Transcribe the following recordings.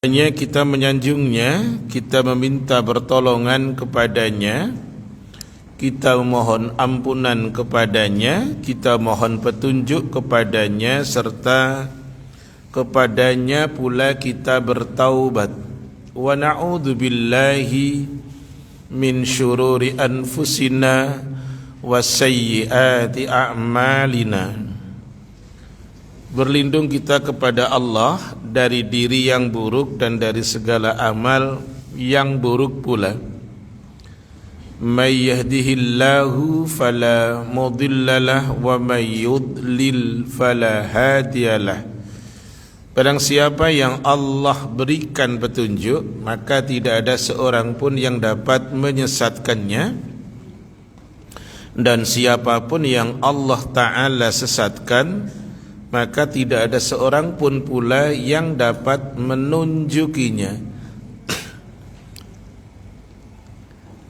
Hanya kita menyanjungnya, kita meminta pertolongan kepadanya, kita mohon ampunan kepadanya, kita mohon petunjuk kepadanya, serta kepadanya pula kita bertaubat. Wa na'udzu billahi min syururi anfusina wa sayyiati a'malina. Berlindung kita kepada Allah dari diri yang buruk dan dari segala amal yang buruk pula. May yahdihillahu fala mudhillalah wa may yudlil fala hadiyalah. Barang siapa yang Allah berikan petunjuk, maka tidak ada seorang pun yang dapat menyesatkannya. Dan siapapun yang Allah Ta'ala sesatkan, maka tidak ada seorang pun pula yang dapat menunjukinya.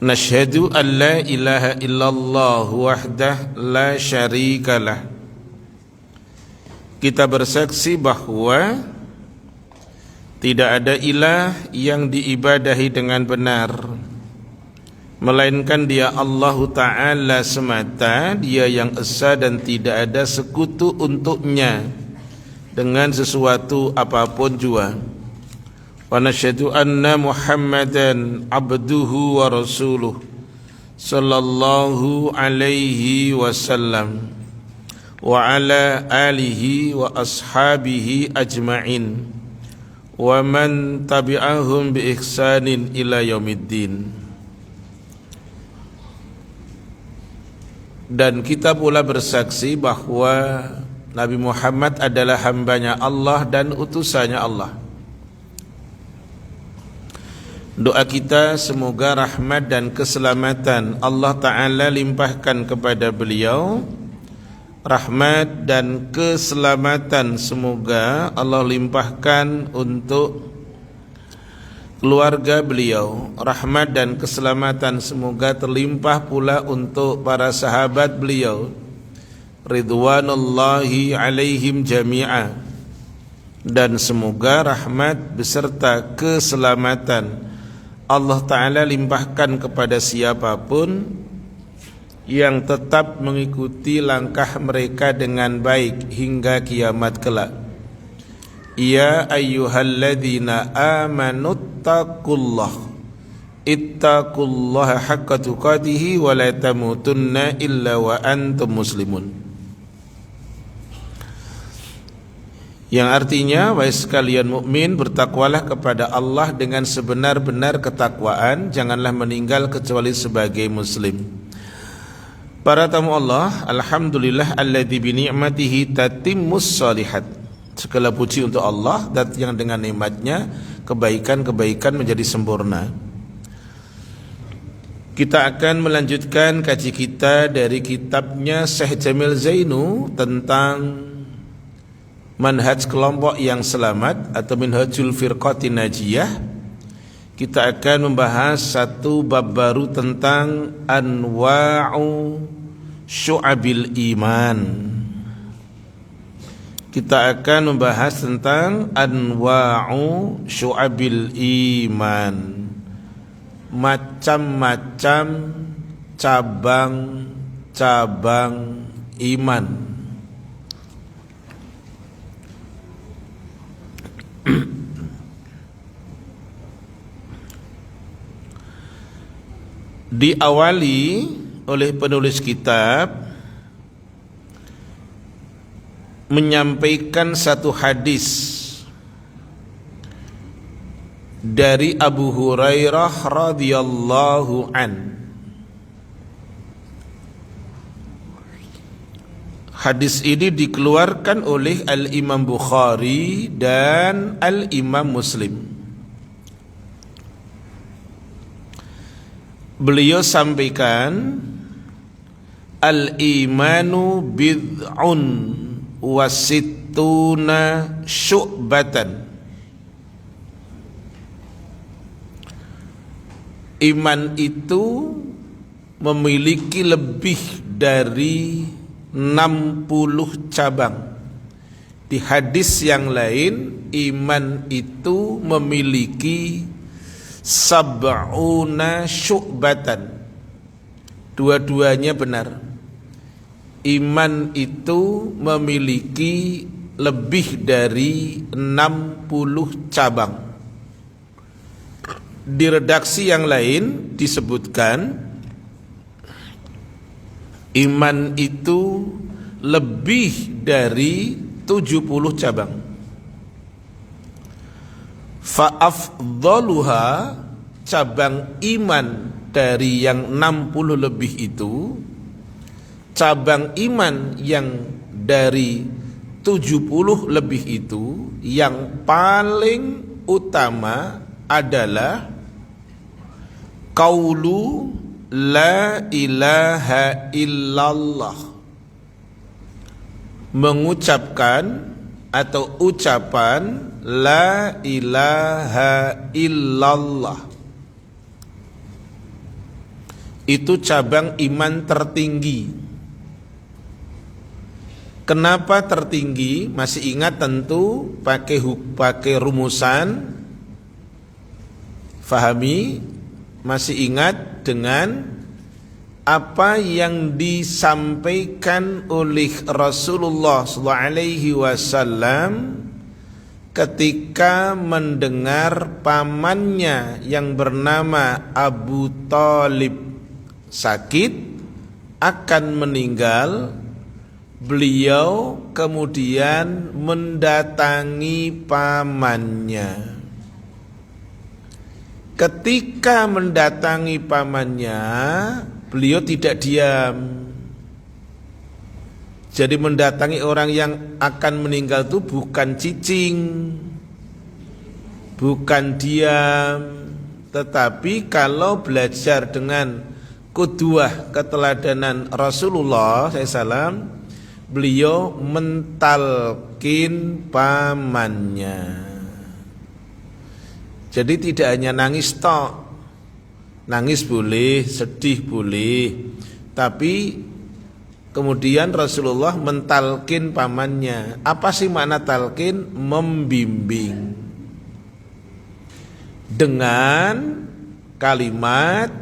Nashhadu an la ilaha illallah wahdah la syarikalah. Kita bersaksi bahwa tidak ada ilah yang diibadahi dengan benar melainkan Dia Allah Ta'ala semata, Dia yang esa dan tidak ada sekutu untuknya dengan sesuatu apapun jua. Wa nasyhadu anna Muhammadan abduhu wa rasuluh sallallahu alaihi wasallam wa ala alihi wa ashabihi ajma'in wa man tabi'ahum bi ihsanin ila yaumiddin. Dan kita pula bersaksi bahwa Nabi Muhammad adalah hambanya Allah dan utusannya Allah. Doa kita semoga rahmat dan keselamatan Allah Ta'ala limpahkan kepada beliau. Rahmat dan keselamatan semoga Allah limpahkan untuk keluarga beliau. Rahmat dan keselamatan semoga terlimpah pula untuk para sahabat beliau, ridwanullahi alaihim jami'a. Dan semoga rahmat beserta keselamatan Allah Ta'ala limpahkan kepada siapapun yang tetap mengikuti langkah mereka dengan baik hingga kiamat kelak. Ya ayyuhalladzina amanu ittaqullaha haqqa tuqatih wa la tamutunna illa wa antum muslimun. Yang artinya, wahai sekalian mukmin, bertakwalah kepada Allah dengan sebenar-benar ketakwaan, janganlah meninggal kecuali sebagai muslim. Para tamu Allah, alhamdulillah alladzi bi ni'matihi tatimmus shalihat. Segala puji untuk Allah dan yang dengan nikmatnya kebaikan-kebaikan menjadi sempurna. Kita akan melanjutkan kaji kita dari kitabnya Syekh Jamil Zainu tentang manhaj kelompok yang selamat atau minhajul firqatin najiyah. Kita akan membahas satu bab baru tentang anwa'u syu'abil iman. Kita akan membahas tentang anwa'u syu'abil iman, macam-macam cabang-cabang iman. Diawali oleh penulis kitab menyampaikan satu hadis dari Abu Hurairah radhiyallahu an. Hadis ini dikeluarkan oleh Al-Imam Bukhari dan Al-Imam Muslim. Beliau sampaikan, al-imanu bid'un wasittuna syu'batan. Iman itu memiliki lebih dari 60 cabang. Di hadis yang lain, iman itu memiliki sab'una syu'batan. Dua-duanya benar. Iman itu memiliki lebih dari 60 cabang. Di redaksi yang lain disebutkan iman itu lebih dari 70 cabang. Fa'afdhaluha, cabang iman dari yang 60 lebih itu, cabang iman yang dari 70 lebih itu, yang paling utama adalah qaulu la ilaha illallah, mengucapkan atau ucapan la ilaha illallah. Itu cabang iman tertinggi. Kenapa tertinggi? Masih ingat tentu pakai rumusan. Fahami, masih ingat dengan apa yang disampaikan oleh Rasulullah SAW ketika mendengar pamannya yang bernama Abu Thalib sakit akan meninggal. Beliau kemudian mendatangi pamannya. Ketika mendatangi pamannya, beliau tidak diam. Jadi mendatangi orang yang akan meninggal itu bukan cicing, bukan diam, tetapi kalau belajar dengan qudwah keteladanan Rasulullah SAW, beliau mentalkin pamannya. Jadi tidak hanya nangis tok. Nangis boleh, sedih boleh, tapi kemudian Rasulullah mentalkin pamannya. Apa sih makna talkin? Membimbing dengan kalimat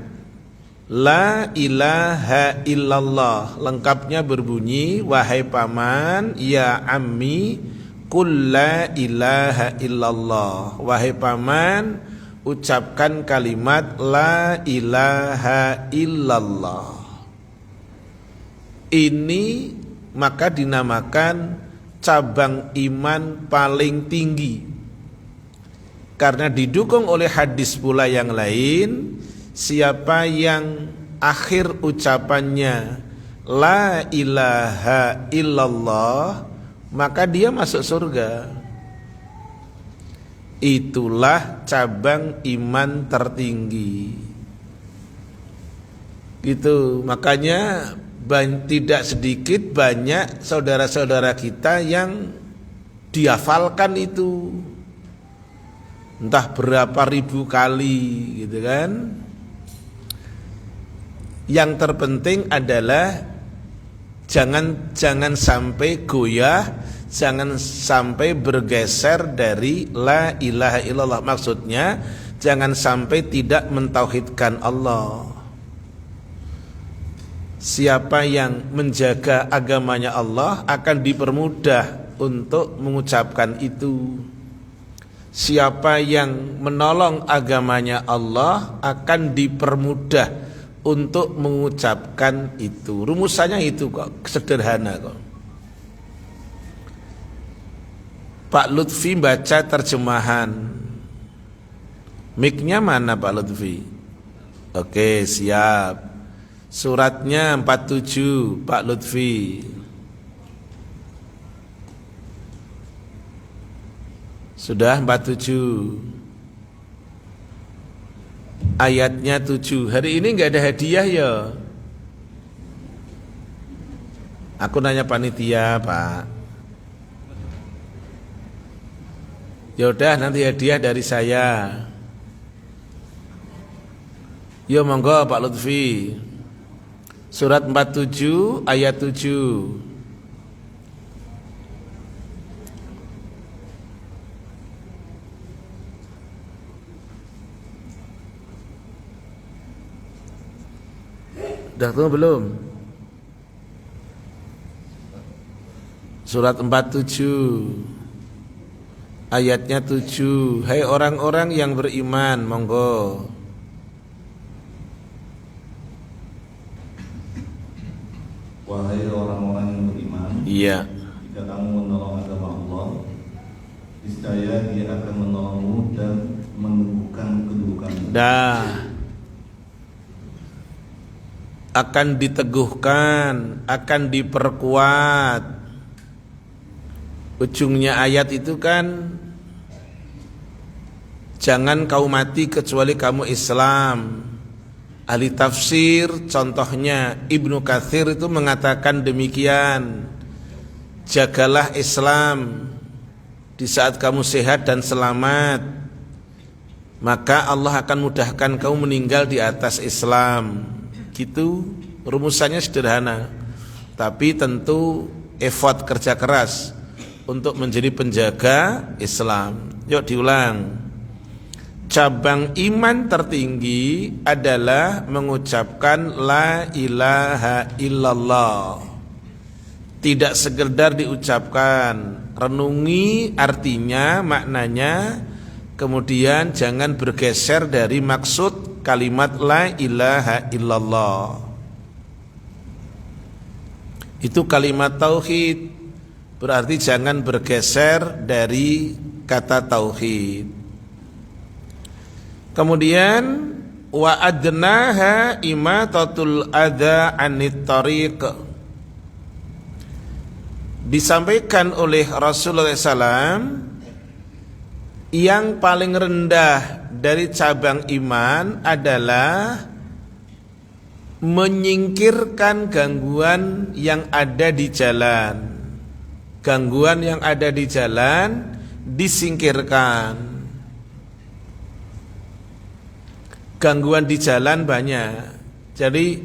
la ilaha illallah. Lengkapnya berbunyi, wahai paman, ya ammi, qul la ilaha illallah. Wahai paman, ucapkan kalimat la ilaha illallah. Ini maka dinamakan cabang iman paling tinggi, karena didukung oleh hadis pula yang lain. Siapa yang akhir ucapannya la ilaha illallah, maka dia masuk surga. Itulah cabang iman tertinggi. Gitu. Makanya tidak sedikit banyak saudara-saudara kita yang dihafalkan itu entah berapa ribu kali, gitu kan. Yang terpenting adalah jangan sampai goyah, jangan sampai bergeser dari la ilaha illallah. Maksudnya jangan sampai tidak mentauhidkan Allah. Siapa yang menjaga agamanya Allah akan dipermudah untuk mengucapkan itu. Siapa yang menolong agamanya Allah akan dipermudah untuk mengucapkan itu. Rumusannya itu kok, sederhana kok. Pak Lutfi baca terjemahan. Mic-nya mana Pak Lutfi? Oke, siap. Suratnya 47 Pak Lutfi. Sudah 47. Ayatnya 7. Hari ini enggak ada hadiah ya? Aku nanya panitia, Pak. Ya udah, nanti hadiah dari saya. Yo monggo Pak Lutfi. Surat 47 ayat 7. Udah ketemu belum? Surat 47 ayatnya 7. Hai orang-orang yang beriman, monggo. Wahai orang-orang yang beriman, Iya. jika kamu menolong agama Allah, niscaya Dia akan menolongmu dan meneguhkan kedudukanmu. Akan diteguhkan, akan diperkuat. Ujungnya ayat itu kan, jangan kau mati kecuali kamu Islam. Ahli tafsir contohnya Ibnu Katsir itu mengatakan demikian, jagalah Islam di saat kamu sehat dan selamat, maka Allah akan mudahkan kamu meninggal di atas Islam. Gitu rumusannya sederhana, tapi tentu effort kerja keras untuk menjadi penjaga Islam. Yuk diulang. Cabang iman tertinggi adalah mengucapkan la ilaha illallah. Tidak sekedar diucapkan, renungi artinya, maknanya, kemudian jangan bergeser dari maksud kalimat la ilaha illallah. Itu kalimat tauhid, berarti jangan bergeser dari kata tauhid. Kemudian wa adnaha imatatul adza anit tariq. Disampaikan oleh Rasulullah SAW, yang paling rendah dari cabang iman adalah menyingkirkan gangguan yang ada di jalan. Gangguan yang ada di jalan disingkirkan. Gangguan di jalan banyak. Jadi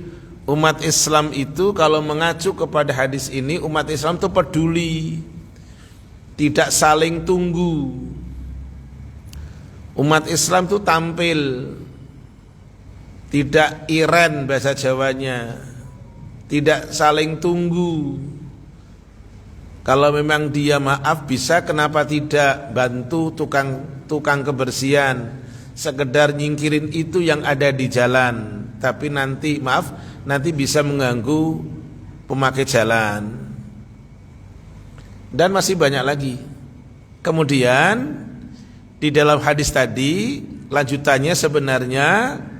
umat Islam itu kalau mengacu kepada hadis ini, umat Islam itu peduli, tidak saling tunggu. Umat Islam itu tampil, tidak iren bahasa Jawanya, tidak saling tunggu. Kalau memang dia maaf bisa, kenapa tidak bantu tukang kebersihan, sekedar nyingkirin itu yang ada di jalan, tapi nanti bisa mengganggu pemakai jalan. Dan masih banyak lagi. Kemudian di dalam hadis tadi lanjutannya sebenarnya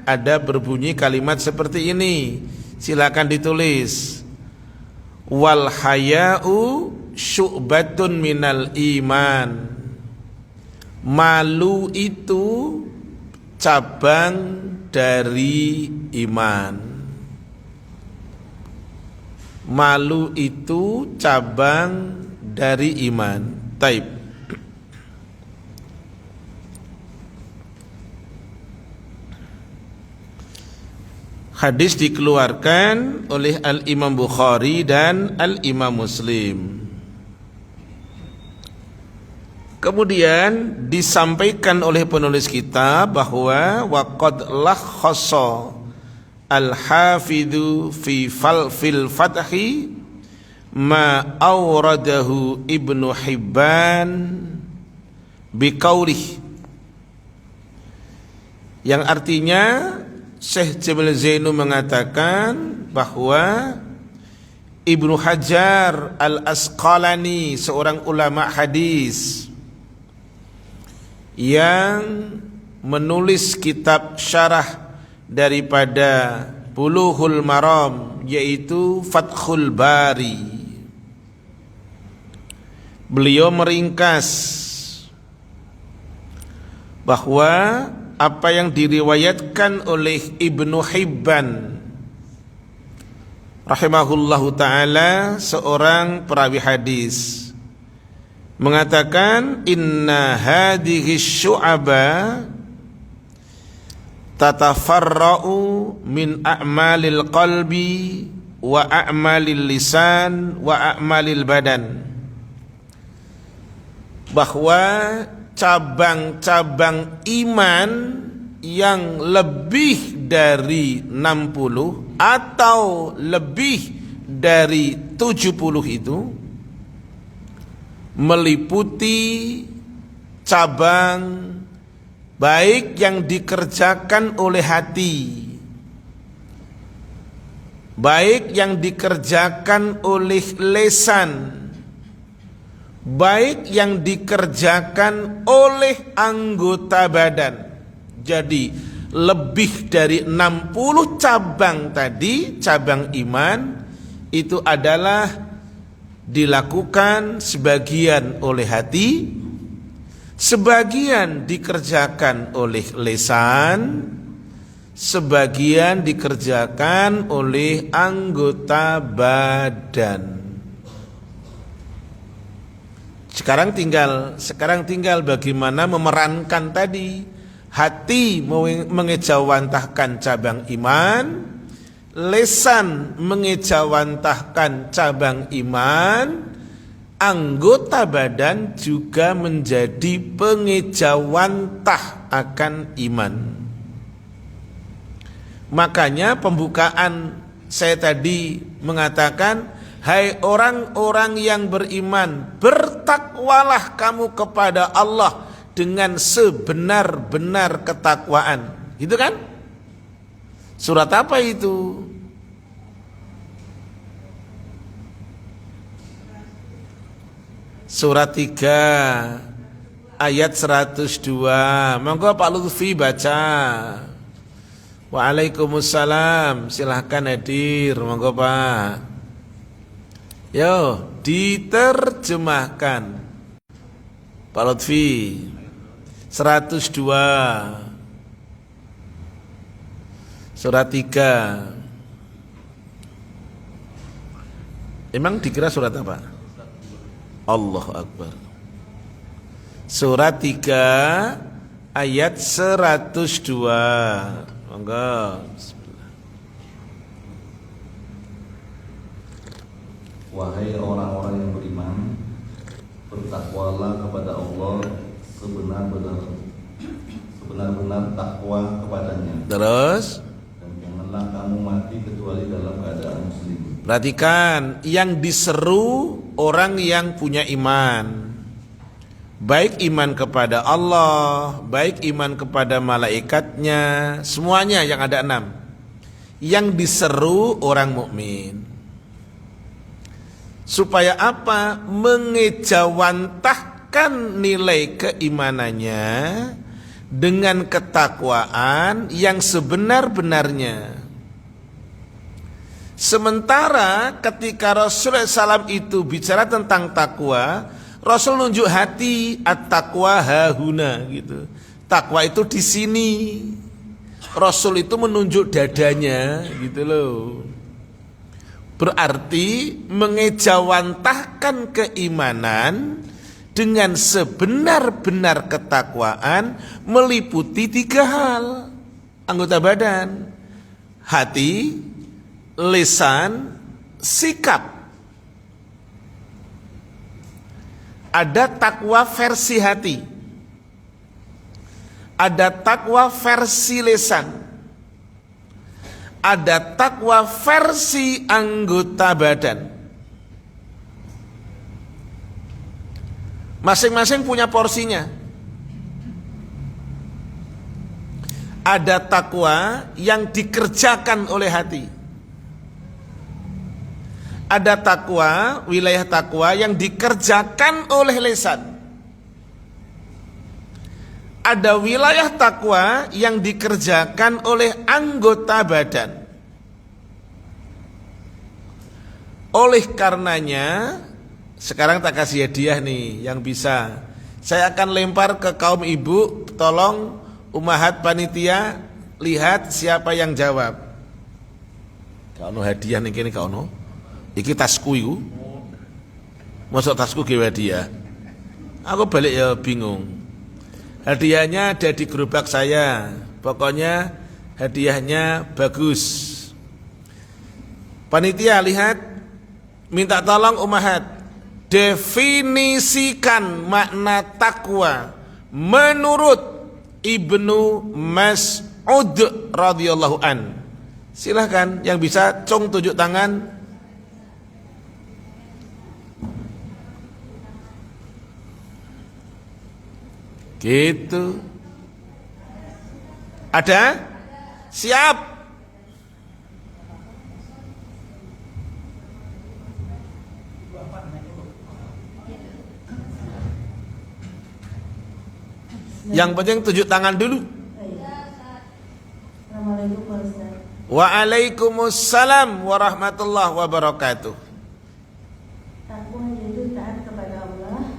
ada berbunyi kalimat seperti ini. Silakan ditulis. Wal haya'u syu'batun minal iman. Malu itu cabang dari iman. Malu itu cabang dari iman. Taib. Hadis dikeluarkan oleh Al-Imam Bukhari dan Al-Imam Muslim. Kemudian disampaikan oleh penulis kitab bahwa waqad lakhassa al-hafidhu fil fathi ma awradahu Ibnu Hibban biqaulih, yang artinya Syekh Jamil Zainu mengatakan bahwa Ibnu Hajar Al-Asqalani, seorang ulama hadis yang menulis kitab syarah daripada Bulughul Maram, yaitu Fathul Bari, beliau meringkas bahwa apa yang diriwayatkan oleh Ibnu Hibban rahimahullahu ta'ala, seorang perawi hadis, mengatakan inna hadhihi syu'aba tatafarra'u min a'malil qalbi wa a'malil lisan wa a'malil badan, bahwa cabang-cabang iman yang lebih dari 60 atau lebih dari 70 itu meliputi cabang baik yang dikerjakan oleh hati, baik yang dikerjakan oleh lisan, baik yang dikerjakan oleh anggota badan. Jadi lebih dari 60 cabang tadi, cabang iman itu adalah dilakukan sebagian oleh hati, sebagian dikerjakan oleh lisan, sebagian dikerjakan oleh anggota badan. Sekarang tinggal bagaimana memerankan tadi. Hati mengejawantahkan cabang iman, lisan mengejawantahkan cabang iman, anggota badan juga menjadi pengejawantah akan iman. Makanya pembukaan saya tadi mengatakan, hai orang-orang yang beriman, bertakwalah kamu kepada Allah dengan sebenar-benar ketakwaan. Gitu kan? Surat apa itu? Surat 3 ayat 102. Monggo Pak Lutfi baca. Waalaikumsalam. Silahkan hadir. Monggo Pak. Yo, diterjemahkan Pak Lutfi. 102 Surat 3. Emang dikira surat apa? Allahu Akbar. Surat 3 ayat 102. Monggo. Bismillah. Wahai orang-orang yang beriman, bertakwalah kepada Allah sebenar-benar takwa kepadanya. Terus, dan janganlah kamu mati kecuali dalam keadaan muslim. perhatikan, yang diseru orang yang punya iman, baik iman kepada Allah, baik iman kepada malaikatnya, semuanya yang ada 6. Yang diseru orang mukmin. Supaya apa? Mengejawantahkan nilai keimanannya dengan ketakwaan yang sebenar-benarnya. Sementara ketika Rasulullah SAW itu bicara tentang takwa, Rasul nunjuk hati, at-taqwa hahuna gitu. Takwa itu di sini. Rasul itu menunjuk dadanya gitu loh. Berarti mengejawantahkan keimanan dengan sebenar-benar ketakwaan meliputi 3 hal. Anggota badan, hati, lisan, sikap. Ada takwa versi hati, ada takwa versi lisan, ada takwa versi anggota badan. Masing-masing punya porsinya. Ada takwa yang dikerjakan oleh hati, ada takwa, wilayah takwa yang dikerjakan oleh lisan, ada wilayah takwa yang dikerjakan oleh anggota badan. Oleh karenanya, sekarang tak kasih hadiah nih yang bisa. Saya akan lempar ke kaum ibu, tolong umahat panitia lihat siapa yang jawab. Kauno hadiah nih kene kauno. Iki tasku iku. Mosok tasku ge hadiah. Aku balik ya bingung. Hadiahnya ada di gerobak saya. Pokoknya hadiahnya bagus. Panitia lihat, minta tolong umahat definisikan makna takwa menurut Ibnu Mas'ud radhiyallahu an. Silahkan yang bisa cung tunjuk tangan. Gitu. Ada? Siap. Yang penting tunjuk tangan dulu. Assalamualaikum Pak Ustaz. Waalaikumsalam warahmatullahi wabarakatuh. Takwa yaitu taat kepada Allah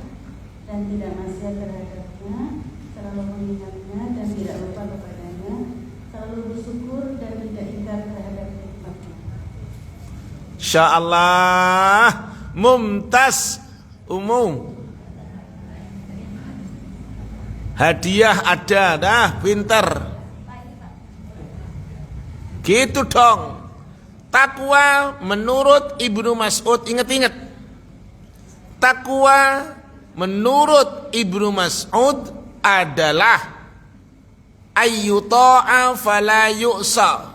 dan tidak maksiat terhadapnya, selalu mengingatnya dan tidak lupa kepadanya, selalu bersyukur dan tidak ingkar terhadap nikmatnya. Insyaallah mumtaz umum. Hadiah ada dah, pinter. Gitu dong. Takwa menurut Ibnu Mas'ud, ingat-ingat. Takwa menurut Ibnu Mas'ud adalah ayyuta'a fala yu'sa.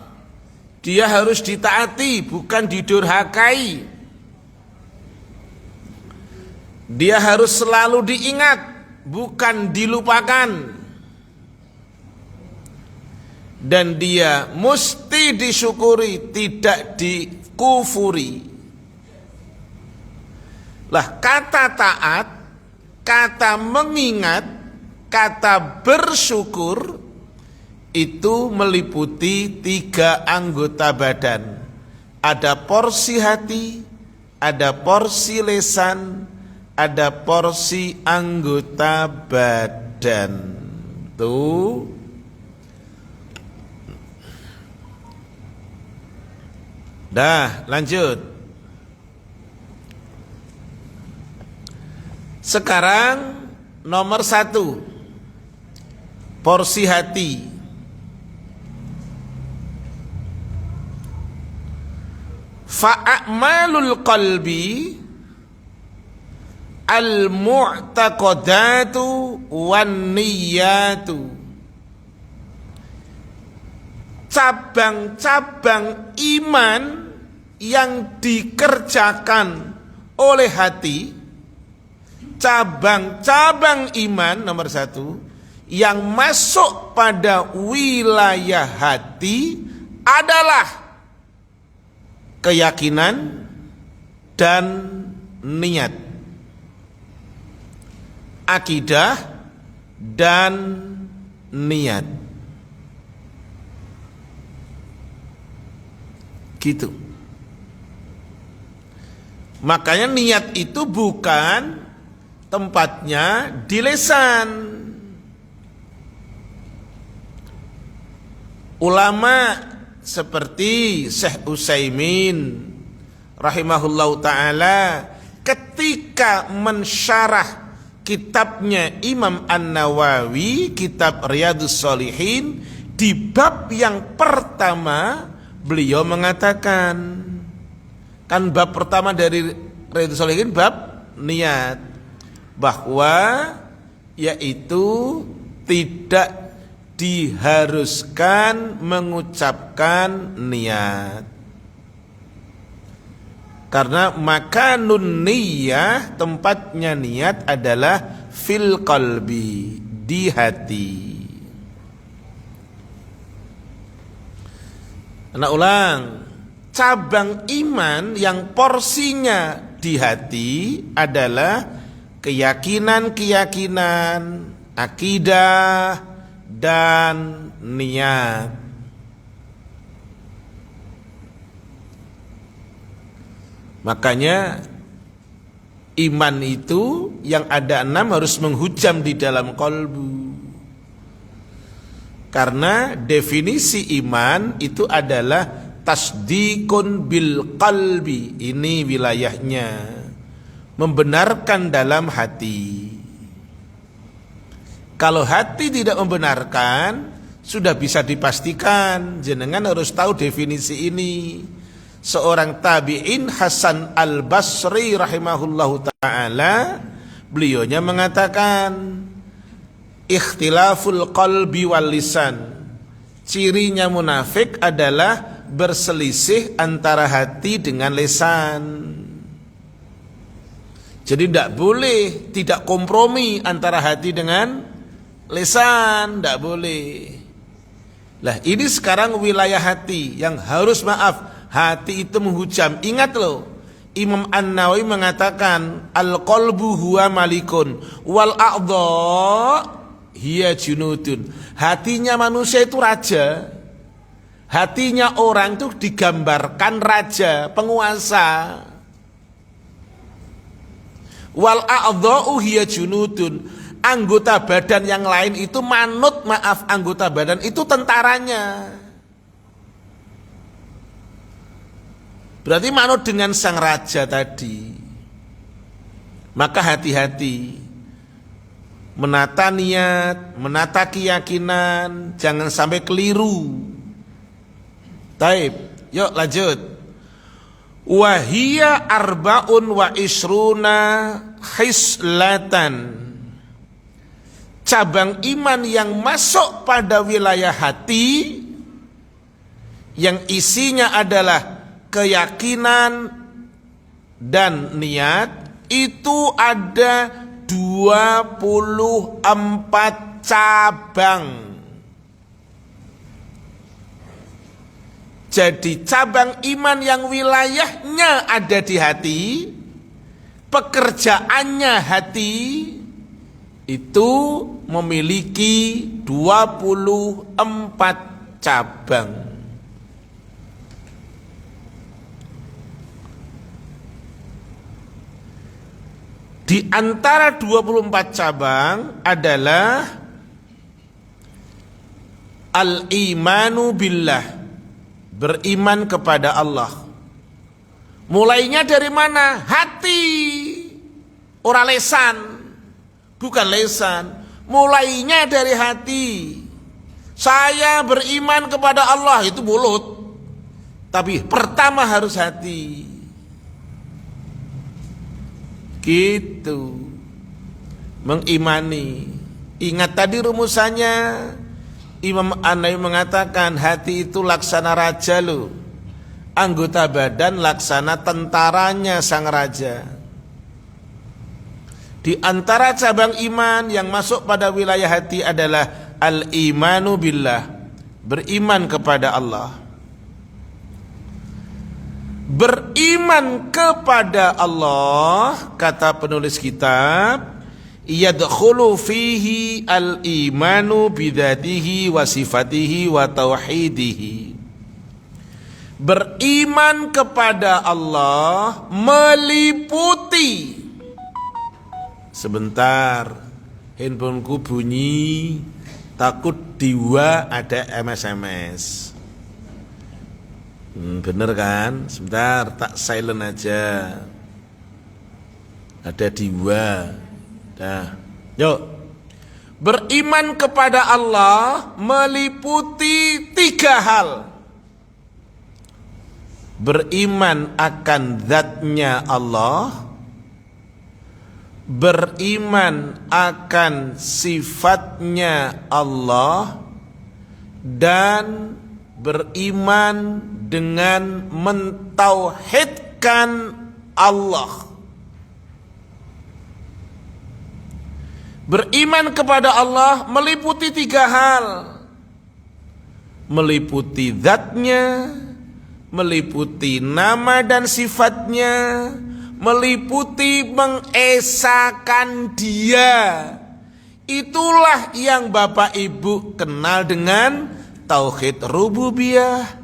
Dia harus ditaati, bukan didurhakai. Dia harus selalu diingat, bukan dilupakan. Dan dia mesti disyukuri, tidak dikufuri. Lah, kata taat, kata mengingat, kata bersyukur itu meliputi 3 anggota badan. Ada porsi hati, ada porsi lisan, ada porsi anggota badan. Tuh. Dah, lanjut. Sekarang nomor 1, porsi hati. Fa'amalul qalbi al-mu'taqadatu wan niyatu. Cabang-cabang iman yang dikerjakan oleh hati, cabang-cabang iman nomor 1 yang masuk pada wilayah hati adalah keyakinan dan niat, akidah dan niat. Gitu. Makanya niat itu bukan tempatnya di lisan. Ulama seperti Syekh Utsaimin rahimahullahu taala ketika mensyarah kitabnya Imam An-Nawawi, kitab Riyadhus Shalihin, di bab yang pertama beliau mengatakan, kan bab pertama dari Riyadhus Shalihin bab niat, bahwa yaitu tidak diharuskan mengucapkan niat. Karena makanun niyah, tempatnya niat adalah fil qalbi, di hati. Nah, ulang, cabang iman yang porsinya di hati adalah keyakinan-keyakinan, akidah dan niat. Makanya iman itu yang ada 6 harus menghujam di dalam kolbu. Karena definisi iman itu adalah tasdikun bil qalbi. Ini wilayahnya, membenarkan dalam hati. Kalau hati tidak membenarkan, sudah bisa dipastikan. Jenengan harus tahu definisi ini. Seorang tabi'in Hasan al-Basri rahimahullahu ta'ala, beliaunya mengatakan, ikhtilaful qalbi wal lisan, cirinya munafik adalah berselisih antara hati dengan lisan. Jadi tidak boleh tidak kompromi antara hati dengan lisan, tidak boleh. Lah ini sekarang wilayah hati yang harus hati itu menghujam. Ingat loh, Imam An-Nawawi mengatakan al-qalbu huwa malikun wal a'dha hiya junudun. Hatinya manusia itu raja. Hatinya orang itu digambarkan raja, penguasa. Wal a'dha'u hiya junudun. Anggota badan yang lain itu anggota badan itu tentaranya. Berarti manut dengan sang raja tadi. Maka hati-hati menata niat, menata keyakinan, jangan sampai keliru. Taib, yuk lanjut. Wahia arbaun wa isruna khislatan. Cabang iman yang masuk pada wilayah hati, yang isinya adalah keyakinan dan niat, itu ada 24 cabang. Jadi cabang iman yang wilayahnya ada di hati, pekerjaannya hati, itu memiliki 24 cabang. Di antara 24 cabang adalah al-imanu billah, beriman kepada Allah. Mulainya dari mana? Hati, ora lesan, bukan lesan. Mulainya dari hati. Saya beriman kepada Allah, itu mulut. Tapi pertama harus hati. Gitu. Mengimani. Ingat tadi rumusannya. Imam An-Nawawi mengatakan hati itu laksana raja loh. Anggota badan laksana tentaranya sang raja. Di antara cabang iman yang masuk pada wilayah hati adalah al-imanu billah, beriman kepada Allah. Beriman kepada Allah, kata penulis kitab, yadkhulu fihi al-imanu bidzatihi wa sifatihi wa tauhidihi. Beriman kepada Allah meliputi. Sebentar, handphoneku bunyi, takut diwa ada SMS. Bener kan? Sebentar, tak silent aja. Ada diwa. Dah. Yuk. Beriman kepada Allah meliputi 3 hal. Beriman akan zatnya Allah, beriman akan sifatnya Allah, dan beriman dengan mentauhidkan Allah. Beriman kepada Allah meliputi 3 hal. Meliputi zatnya, meliputi nama dan sifatnya, meliputi mengesakan dia. Itulah yang Bapak Ibu kenal dengan tauhid rububiyah,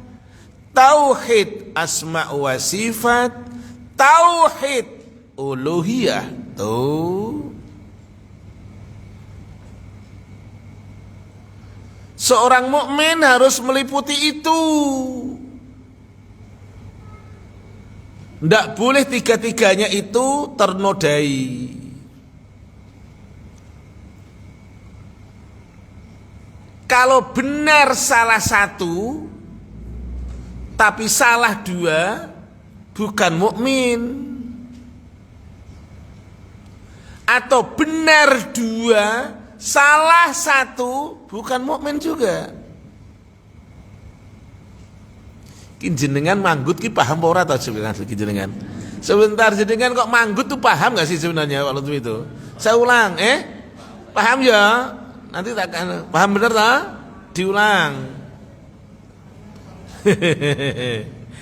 tauhid asma wa sifat, tauhid uluhiyah. Tuh. Seorang mukmin harus meliputi itu. Tidak boleh 3-tiganya itu ternodai. Kalau benar salah satu, tapi salah 2, bukan mukmin. Atau benar 2, salah 1, bukan mukmin juga. Ki jenengan manggut ki paham ora ta jenengan? Sebentar jenengan kok manggut tuh paham gak sih sebenarnya Pak Lutfi itu? Saya ulang, paham ya? Nanti tak paham bener tak? Diulang.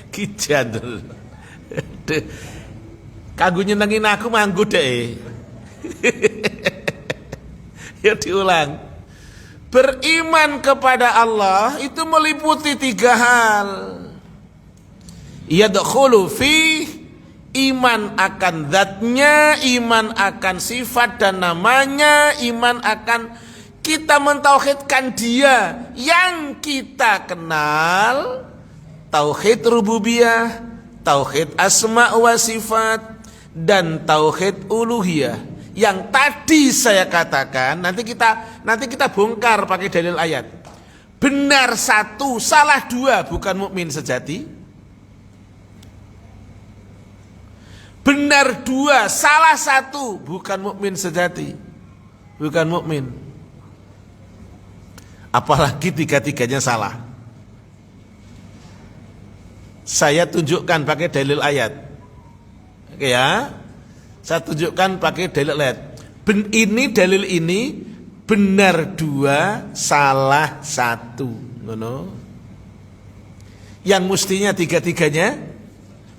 Kijan terus. Kanggo nyenengin aku manggut deh. Ya diulang. Beriman kepada Allah itu meliputi 3 hal. Yadkhulu fi iman akan zatnya, iman akan sifat dan namanya, iman akan kita mentauhidkan dia yang kita kenal, tauhid rububiyah, tauhid asma wa sifat, dan tauhid uluhiyah. Yang tadi saya katakan, nanti kita bongkar pakai dalil ayat. Benar 1, salah 2 bukan mukmin sejati. Benar 2, salah 1 bukan mukmin sejati. Bukan mukmin. Apalagi 3-tiganya salah. Saya tunjukkan pakai dalil ayat. Oke ya. Saya tunjukkan pakai dalil ayat. Ini dalil ini benar 2, salah 1. Ngono. Yang mestinya 3-tiganya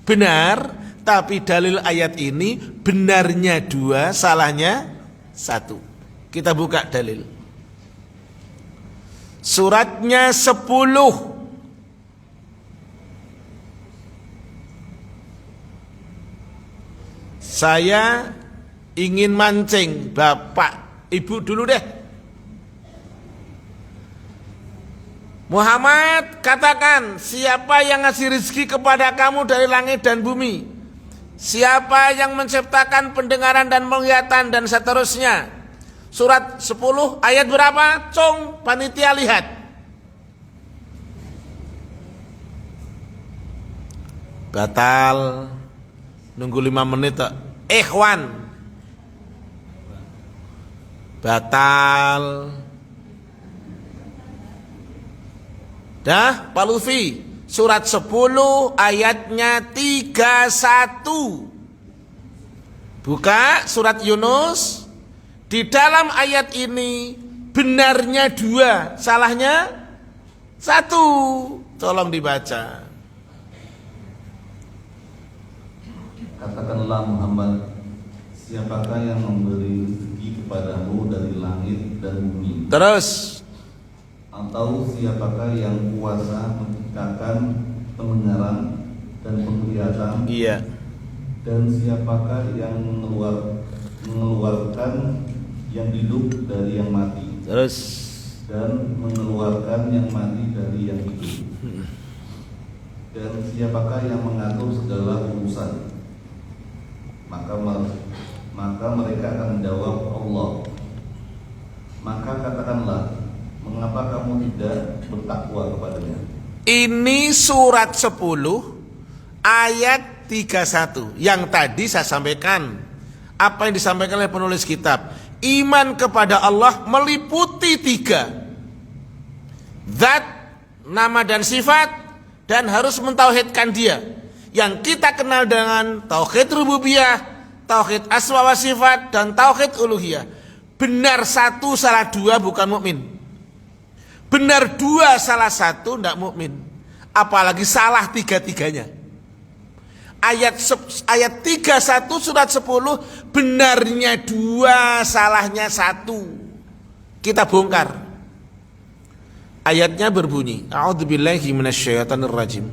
benar, tapi dalil ayat ini benarnya 2, salahnya 1. Kita buka dalil. Suratnya 10. Saya ingin mancing Bapak, Ibu dulu deh. Muhammad, katakan, siapa yang ngasih rezeki kepada kamu dari langit dan bumi? Siapa yang menciptakan pendengaran dan penglihatan dan seterusnya? Surat 10 ayat berapa? Cung, panitia lihat. Batal. Nunggu 5 menit tak? Ikhwan. Batal. Dah, Pak Lutfi. Surat 10 ayatnya 31. Buka surat Yunus. Di dalam ayat ini benarnya 2, salahnya 1. Tolong dibaca. Katakanlah Muhammad, siapakah yang memberi rezeki kepadamu dari langit dan bumi? Terus. Atau siapakah yang kuasa menciptakan pendengaran dan penglihatan? Iya. Dan siapakah yang mengeluarkan yang hidup dari yang mati? Terus. Dan mengeluarkan yang mati dari yang hidup? Dan siapakah yang mengatur segala urusan? Maka mereka akan menjawab Allah. Maka katakanlah, mengapa kamu tidak bertakwa kepadanya? Ini surat 10 ayat 31. Yang tadi saya sampaikan. Apa yang disampaikan oleh penulis kitab. Iman kepada Allah meliputi 3. Zat, nama dan sifat, dan harus mentauhidkan dia. Yang kita kenal dengan tauhid rububiyah, tauhid asma wa sifat, dan tauhid uluhiyah. Benar 1, salah 2 bukan mukmin. Benar 2, salah 1 tidak mukmin. Apalagi salah 3-tiganya. Ayat 31 surat 10 benarnya 2, salahnya 1. Kita bongkar. Ayatnya berbunyi, A'udzubillahi minasyaitonirrajim.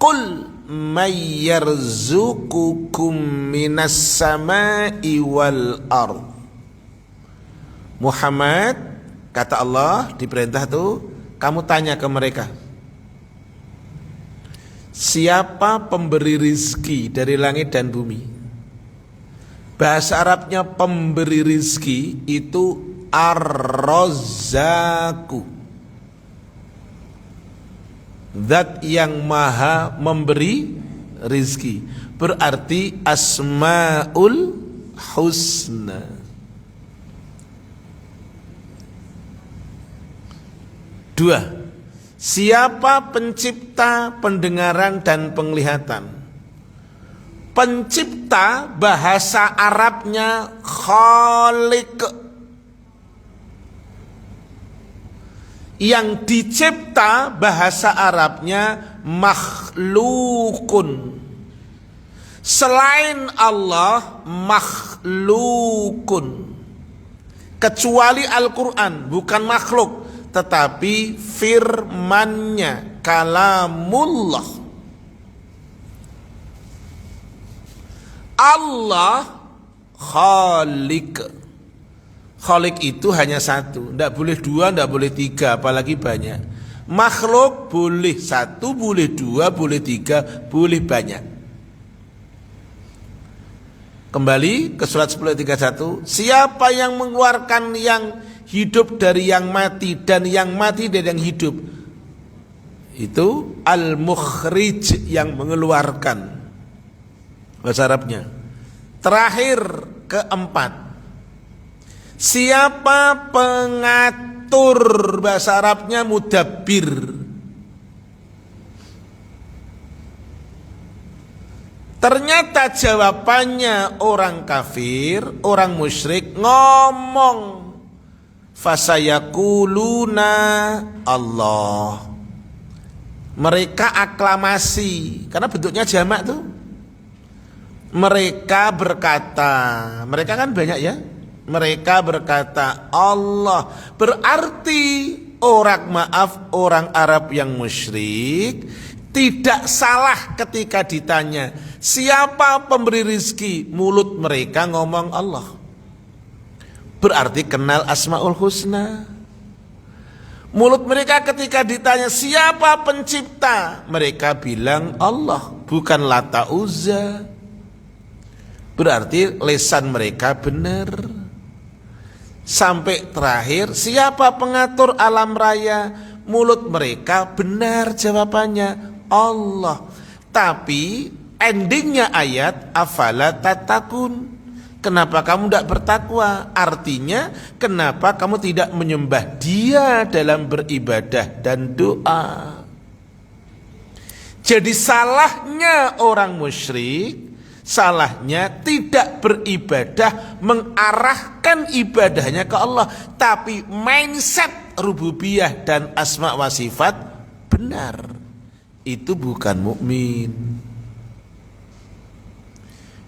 Qul may yarzuqukum minas samai wal ard. Muhammad, kata Allah, diperintah tuh, kamu tanya ke mereka, siapa pemberi rizki dari langit dan bumi? Bahasa Arabnya pemberi rizki itu ar-razzaku, zat yang maha memberi rizki. Berarti asmaul husna. Dua, Siapa pencipta pendengaran dan penglihatan? Pencipta bahasa Arabnya khaliq. Yang dicipta bahasa Arabnya makhlukun. Selain Allah makhlukun. Kecuali Al-Quran, bukan makhluk, tetapi firman-Nya, kalamullah. Allah khaliq. Khaliq itu hanya satu, tidak boleh dua, tidak boleh tiga, apalagi banyak. Makhluk boleh satu, boleh dua, boleh tiga, boleh banyak. Kembali ke surat 10 ayat 31. Siapa yang mengeluarkan yang hidup dari yang mati dan yang mati dari yang hidup, itu al-mukhrij, yang mengeluarkan, bahasa Arabnya. Terakhir, keempat, siapa pengatur, bahasa Arabnya mudabbir. Ternyata jawabannya orang kafir, orang musyrik ngomong, fasayakuluna Allah. Mereka aklamasi, karena bentuknya jamak tuh. Mereka berkata, mereka kan banyak ya. Mereka berkata Allah. Berarti orang Arab yang musyrik tidak salah ketika ditanya siapa pemberi rizki, mulut mereka ngomong Allah. Berarti kenal Asmaul Husna. Mulut mereka ketika ditanya siapa pencipta, mereka bilang Allah, bukan Lata Uzza. Berarti lisan mereka benar. Sampai terakhir, siapa pengatur alam raya, mulut mereka benar jawabannya Allah. Tapi endingnya ayat afala tatakun, kenapa kamu tidak bertakwa? Artinya kenapa kamu tidak menyembah Dia dalam beribadah dan doa? Jadi salahnya orang musyrik, salahnya tidak beribadah, mengarahkan ibadahnya ke Allah, tapi mindset rububiyah dan asma wa sifat benar. Itu bukan mukmin.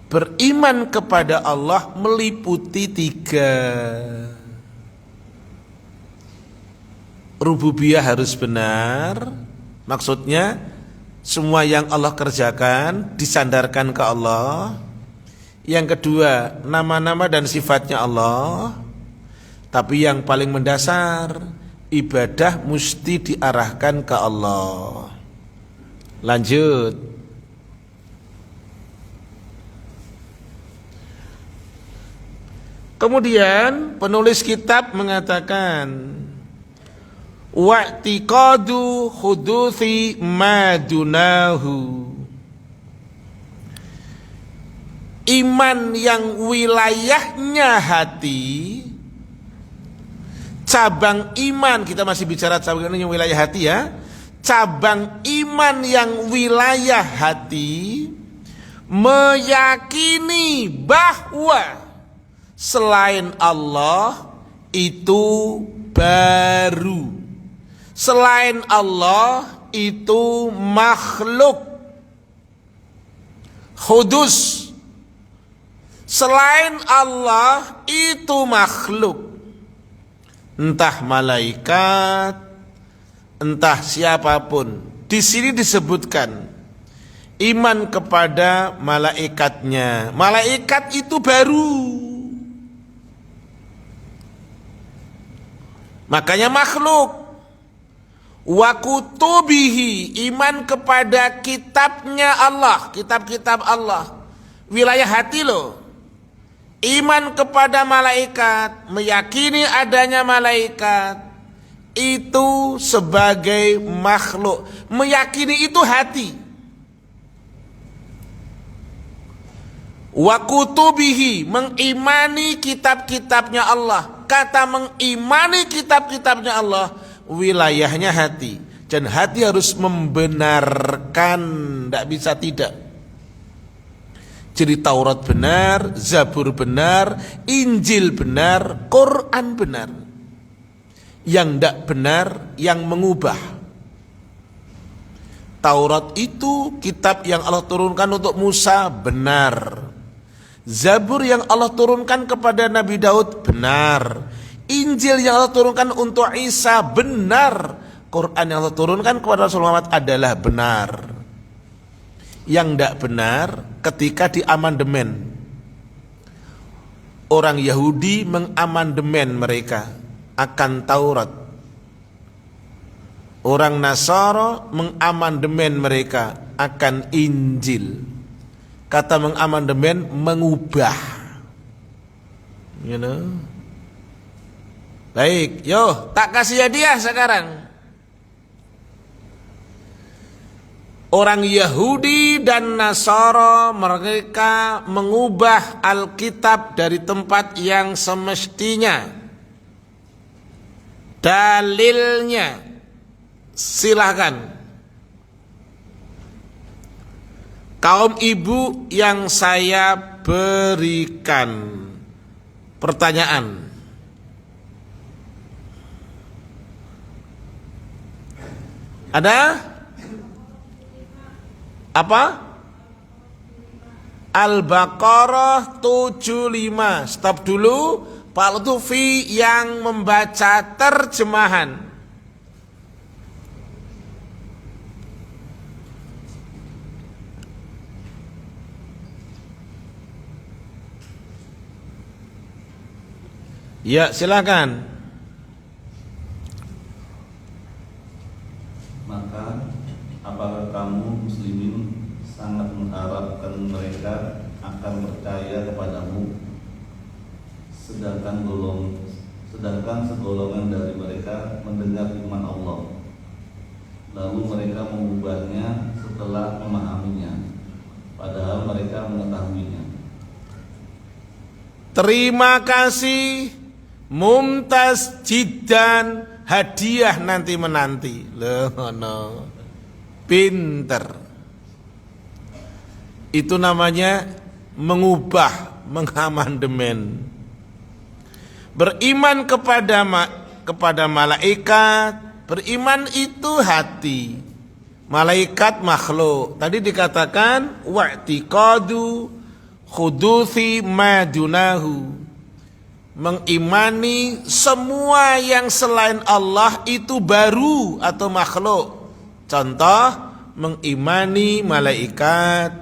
Beriman kepada Allah meliputi 3. Rububiyah harus benar, maksudnya semua yang Allah kerjakan disandarkan ke Allah. Yang kedua, nama-nama dan sifatnya Allah. Tapi yang paling mendasar, ibadah mesti diarahkan ke Allah. Lanjut. Kemudian penulis kitab mengatakan wa'tiqadu huduthi madunahu. Iman yang wilayahnya hati, cabang iman, kita masih bicara cabang iman yang wilayah hati ya. Cabang iman yang wilayah hati meyakini bahwa selain Allah itu baru, selain Allah itu makhluk hudus, selain Allah itu makhluk, entah malaikat, entah siapapun. Di sini disebutkan iman kepada malaikatnya. Malaikat itu baru, makanya makhluk. Wa kutubihi, iman kepada kitabnya Allah, kitab-kitab Allah, wilayah hati loh. Iman kepada malaikat, meyakini adanya malaikat, itu sebagai makhluk. Meyakini itu hati. Wa kutubihi, mengimani kitab-kitabnya Allah. Kata mengimani kitab-kitabnya Allah, wilayahnya hati. Dan hati harus membenarkan, tidak bisa tidak. Jadi Taurat benar, Zabur benar, Injil benar, Quran benar. Yang tidak benar, yang mengubah. Taurat itu kitab yang Allah turunkan untuk Musa, benar. Zabur yang Allah turunkan kepada Nabi Daud, benar. Injil yang Allah turunkan untuk Isa, benar. Quran yang Allah turunkan kepada Rasulullah Muhammad adalah benar. Yang tidak benar ketika diamandemen. Orang Yahudi mengamandemen mereka akan Taurat. Orang Nasara mengamandemen mereka akan Injil. Kata mengamandemen, mengubah. You know? Baik, yo tak kasih hadiah sekarang. Orang Yahudi dan Nasara mereka mengubah Alkitab dari tempat yang semestinya. Dalilnya silakan. Kaum ibu yang saya berikan pertanyaan. Ada? Apa? Al-Baqarah 75. Stop dulu. Pak Lutfi yang membaca terjemahan. Ya, silakan. Maka apakah kamu muslimin sangat mengharapkan mereka akan percaya kepadamu, sedangkan segolongan dari mereka mendengar firman Allah, lalu mereka mengubahnya setelah memahaminya, padahal mereka mengetahuinya. Terima kasih, mumtaz jiddan, hadiah nanti menanti. Loh, no. Pinter. Itu namanya mengubah, mengamandemen. Beriman kepada malaikat. Beriman itu hati. Malaikat makhluk. Tadi dikatakan wa'tiqadu khuduthi madunahu. Mengimani semua yang selain Allah itu baru atau makhluk. Contoh, mengimani malaikat,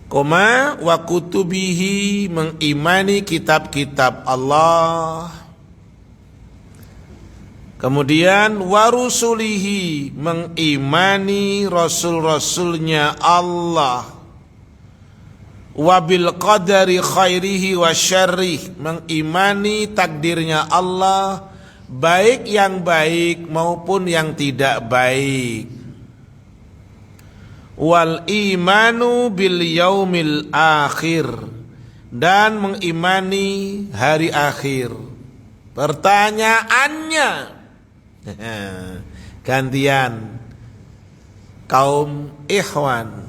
wa kutubihi, mengimani kitab-kitab Allah. Kemudian warusulihi, mengimani rasul-rasulnya Allah. Wabil qadari khairihi wa syarrih, mengimani takdirnya Allah, baik yang baik maupun yang tidak baik. Wal imanu bil yaumil akhir, dan mengimani hari akhir. Pertanyaannya gantian kaum ikhwan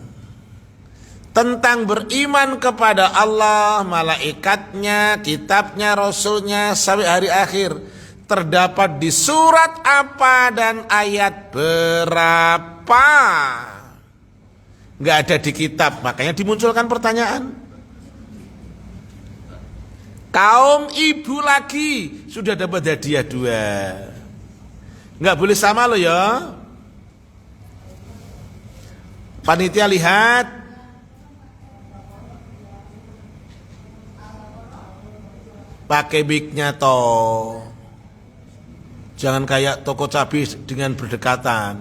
tentang beriman kepada Allah, malaikatnya, kitabnya, rasulnya sampai hari akhir, terdapat di surat apa dan ayat berapa? Nggak ada di kitab, makanya dimunculkan pertanyaan. Kaum ibu lagi sudah dapat hadiah 2. Nggak boleh sama loh ya. Panitia lihat. Pakai mic-nya toh. Jangan kayak toko cabai dengan berdekatan.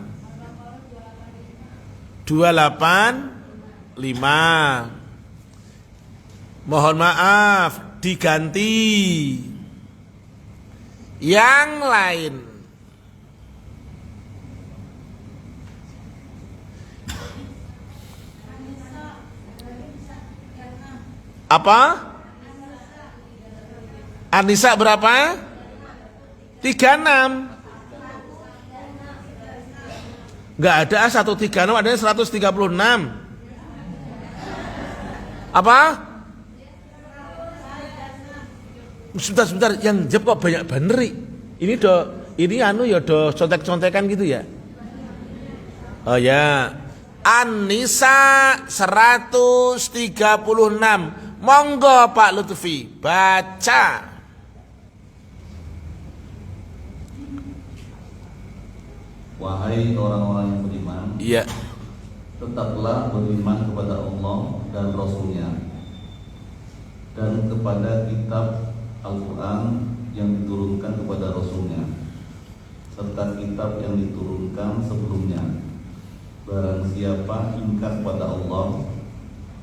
285. Mohon maaf, diganti. Yang lain. Apa? Anissa berapa? 36. Enggak ada 136, adanya 136. Apa? Sebentar, yang jawab kok banyak bener. Ini ya do contek-contekan gitu ya. Oh ya. An-Nisa 136. Monggo Pak Lutfi baca. Wahai orang-orang yang beriman, Iya. tetaplah beriman kepada Allah dan Rasul-Nya dan kepada kitab Al-Quran yang diturunkan kepada Rasul-Nya serta kitab yang diturunkan sebelumnya. Barang siapa ingkar kepada Allah,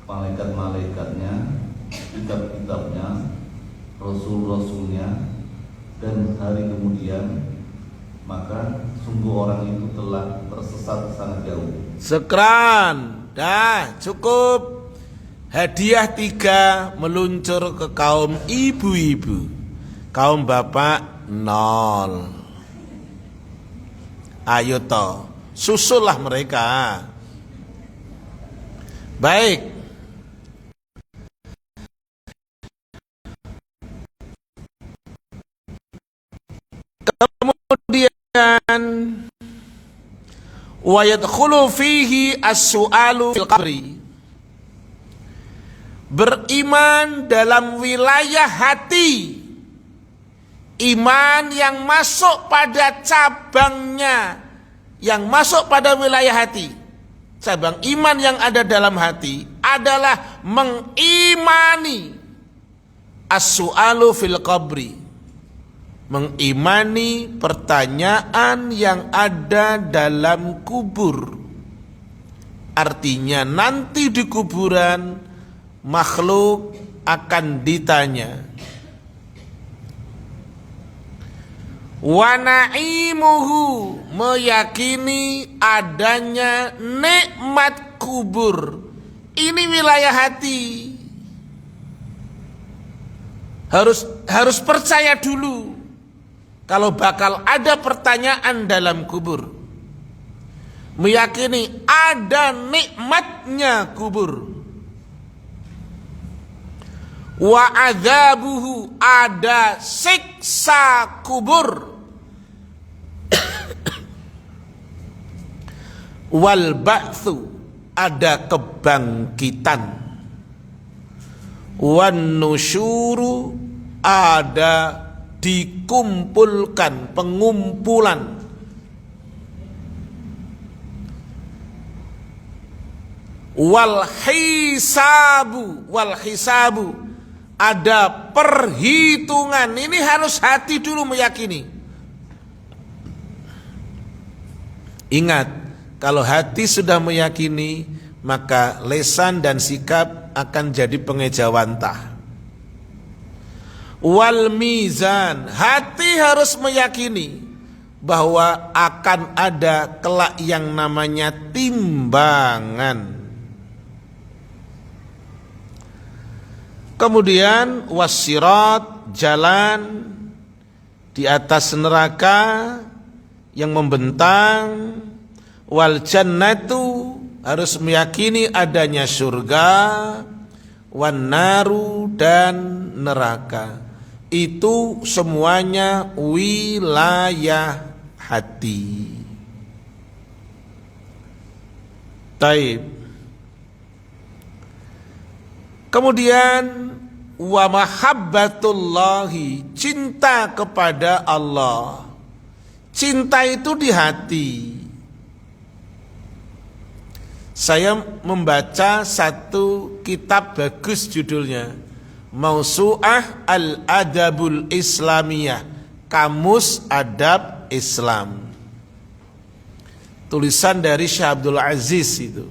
malaikat-malaikatnya, kitab-kitabnya, Rasul-Rasulnya, dan hari kemudian, maka sungguh orang itu telah tersesat sangat jauh. Sekran, dah cukup. Hadiah 3 meluncur ke kaum ibu-ibu. Kaum bapak 0. Ayo toh, susullah mereka. Baik. Kemudian wa yadkhulu fihi as-su'alu fil qabri. Beriman dalam wilayah hati. Iman yang masuk pada cabangnya, yang masuk pada wilayah hati. Cabang iman yang ada dalam hati adalah mengimani as-su'alu fil qabri. Mengimani pertanyaan yang ada dalam kubur. Artinya nanti di kuburan makhluk akan ditanya. Wa na'imuhu, meyakini adanya nikmat kubur. Ini wilayah hati. Harus percaya dulu kalau bakal ada pertanyaan dalam kubur. Meyakini ada nikmatnya kubur. Wa adzabuhu, ada siksa kubur. Wal ba'tsu, ada kebangkitan. Wan nusyuru, ada dikumpulkan, pengumpulan. Wal hisabu, ada perhitungan. Ini harus hati dulu meyakini. Ingat, kalau hati sudah meyakini, maka lesan dan sikap akan jadi pengejawantah. Wal mizan, hati harus meyakini bahwa akan ada kelak yang namanya timbangan. Kemudian wasirat, jalan di atas neraka yang membentang. Wal jannatu, harus meyakini adanya surga. Wan naru, dan neraka. Itu semuanya wilayah hati. Taib. Kemudian wa mahabbatullahi, cinta kepada Allah. Cinta itu di hati. Saya membaca satu kitab bagus judulnya Mausu'ah Al-Adabul Islamiyah, Kamus Adab Islam. Tulisan dari Syekh Abdul Aziz itu.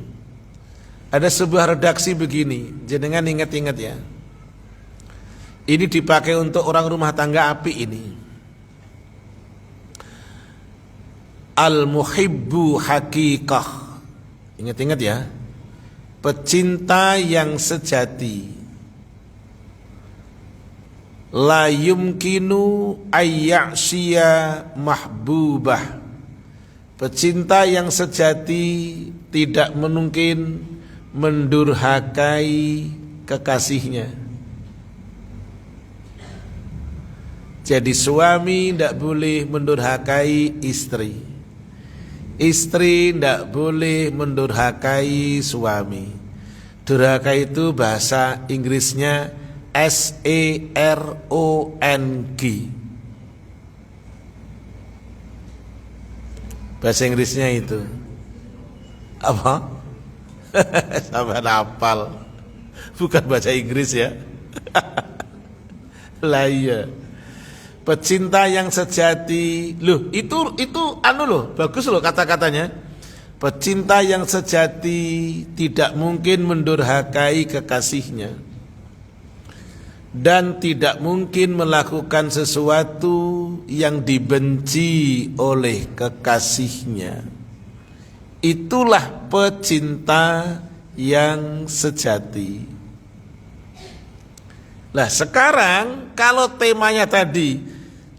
Ada sebuah redaksi begini, jenengan ingat-ingat ya. Ini dipakai untuk orang rumah tangga api ini. Al-muhibbu haqiqah. Ingat-ingat ya. Pecinta yang sejati. La yumkinu ayya'sya mahbubah. Pecinta yang sejati tidak mungkin mendurhakai kekasihnya. Jadi suami tidak boleh mendurhakai istri. Istri tidak boleh mendurhakai suami. Durhaka itu bahasa Inggrisnya SERONG. Bahasa Inggrisnya itu apa? Sampai hafal. Bukan bahasa Inggris ya. Lah iya. Pecinta yang sejati. Loh, itu anu loh, bagus loh kata-katanya. Pecinta yang sejati tidak mungkin mendurhakai kekasihnya dan tidak mungkin melakukan sesuatu yang dibenci oleh kekasihnya. Itulah pecinta yang sejati. Lah sekarang kalau temanya tadi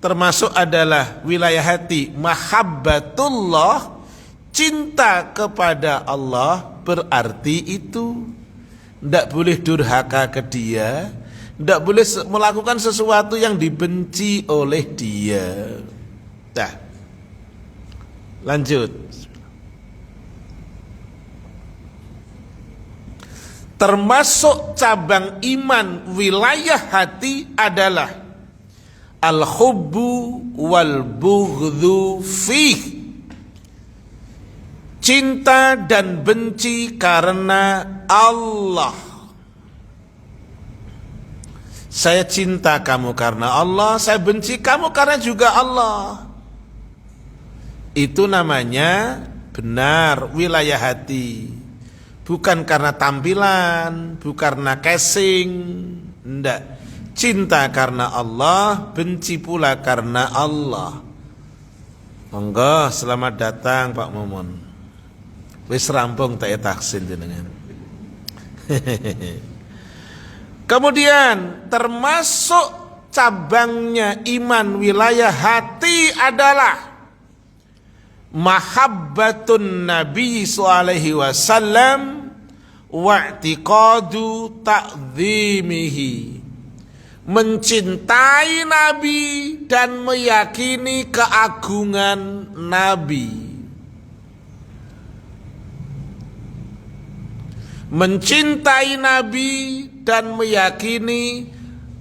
termasuk adalah wilayah hati, mahabbatullah, cinta kepada Allah, berarti itu tidak boleh durhaka ke dia, tidak boleh melakukan sesuatu yang dibenci oleh dia. Nah, lanjut. Termasuk cabang iman wilayah hati adalah al-hubbu wal bughdhu fih. Cinta dan benci karena Allah. Saya cinta kamu karena Allah, saya benci kamu karena juga Allah. Itu namanya benar wilayah hati. Bukan karena tampilan, bukan karena casing, enggak. Cinta karena Allah, benci pula karena Allah. Monggo, selamat datang Pak Momon. Wis rampung tak taksin jenengan. Kemudian termasuk cabangnya iman wilayah hati adalah mahabbatun Nabi sallallahu alaihi wasallam wa i'tiqadu ta'zimihi. Mencintai Nabi dan meyakini keagungan Nabi. Mencintai Nabi dan meyakini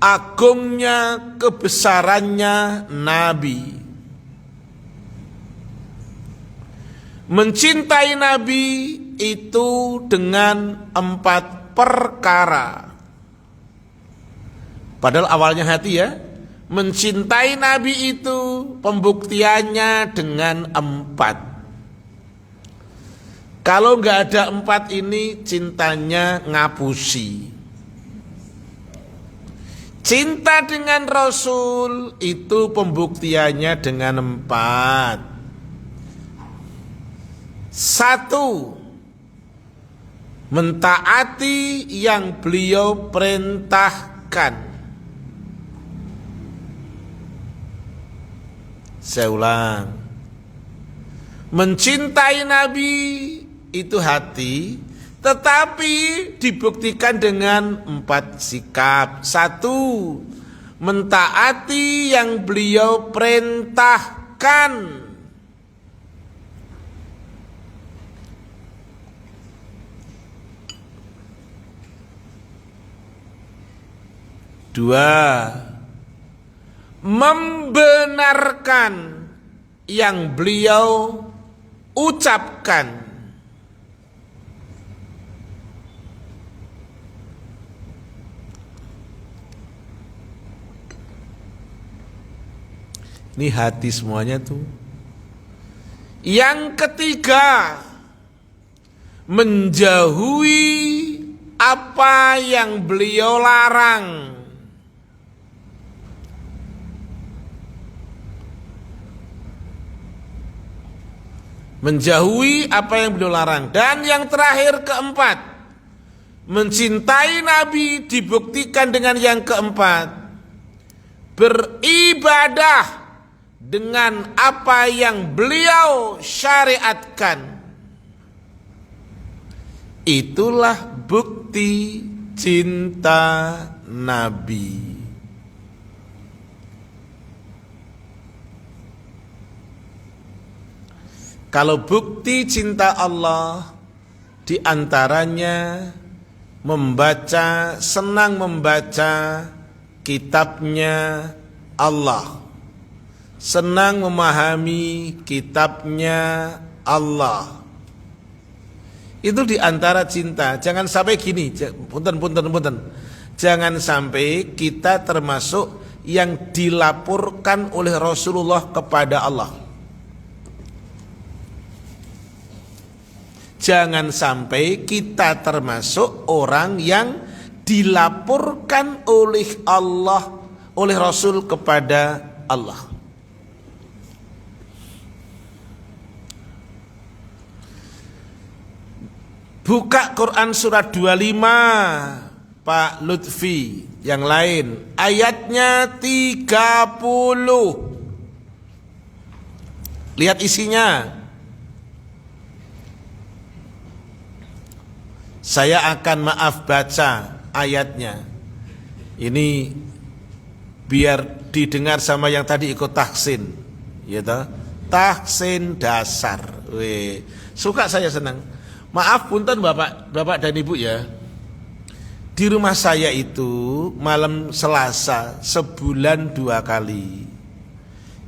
agungnya, kebesarannya Nabi. Mencintai Nabi itu dengan 4 perkara. Padahal awalnya hati ya. Mencintai Nabi itu pembuktiannya dengan 4. Kalau nggak ada 4 ini cintanya ngapusi. Cinta dengan Rasul itu pembuktiannya dengan 4. 1. Mentaati yang beliau perintahkan. Saya ulang. Mencintai Nabi itu hati, tetapi dibuktikan dengan 4 sikap. 1. Mentaati yang beliau perintahkan. 2. Membenarkan yang beliau ucapkan. Ini hati semuanya tuh. Yang ketiga, menjauhi apa yang beliau larang. Menjauhi apa yang beliau larang. Dan yang terakhir, keempat, mencintai Nabi dibuktikan dengan yang keempat, beribadah dengan apa yang beliau syariatkan, itulah bukti cinta Nabi. Kalau bukti cinta Allah, diantaranya senang membaca kitabnya Allah, senang memahami kitabnya Allah. Itu diantara cinta. Jangan sampai gini, punten. Jangan sampai kita termasuk yang dilaporkan oleh Rasulullah kepada Allah. Jangan sampai kita termasuk orang yang dilaporkan oleh Allah, oleh Rasul kepada Allah. Buka Quran surat 25 Pak Lutfi, yang lain ayatnya 30. Lihat isinya. Saya akan baca ayatnya. Ini biar didengar sama yang tadi ikut tahsin, ya toh? Tahsin dasar. Weh, suka saya, senang. Maaf punten Bapak dan Ibu ya. Di rumah saya itu malam Selasa sebulan 2 kali.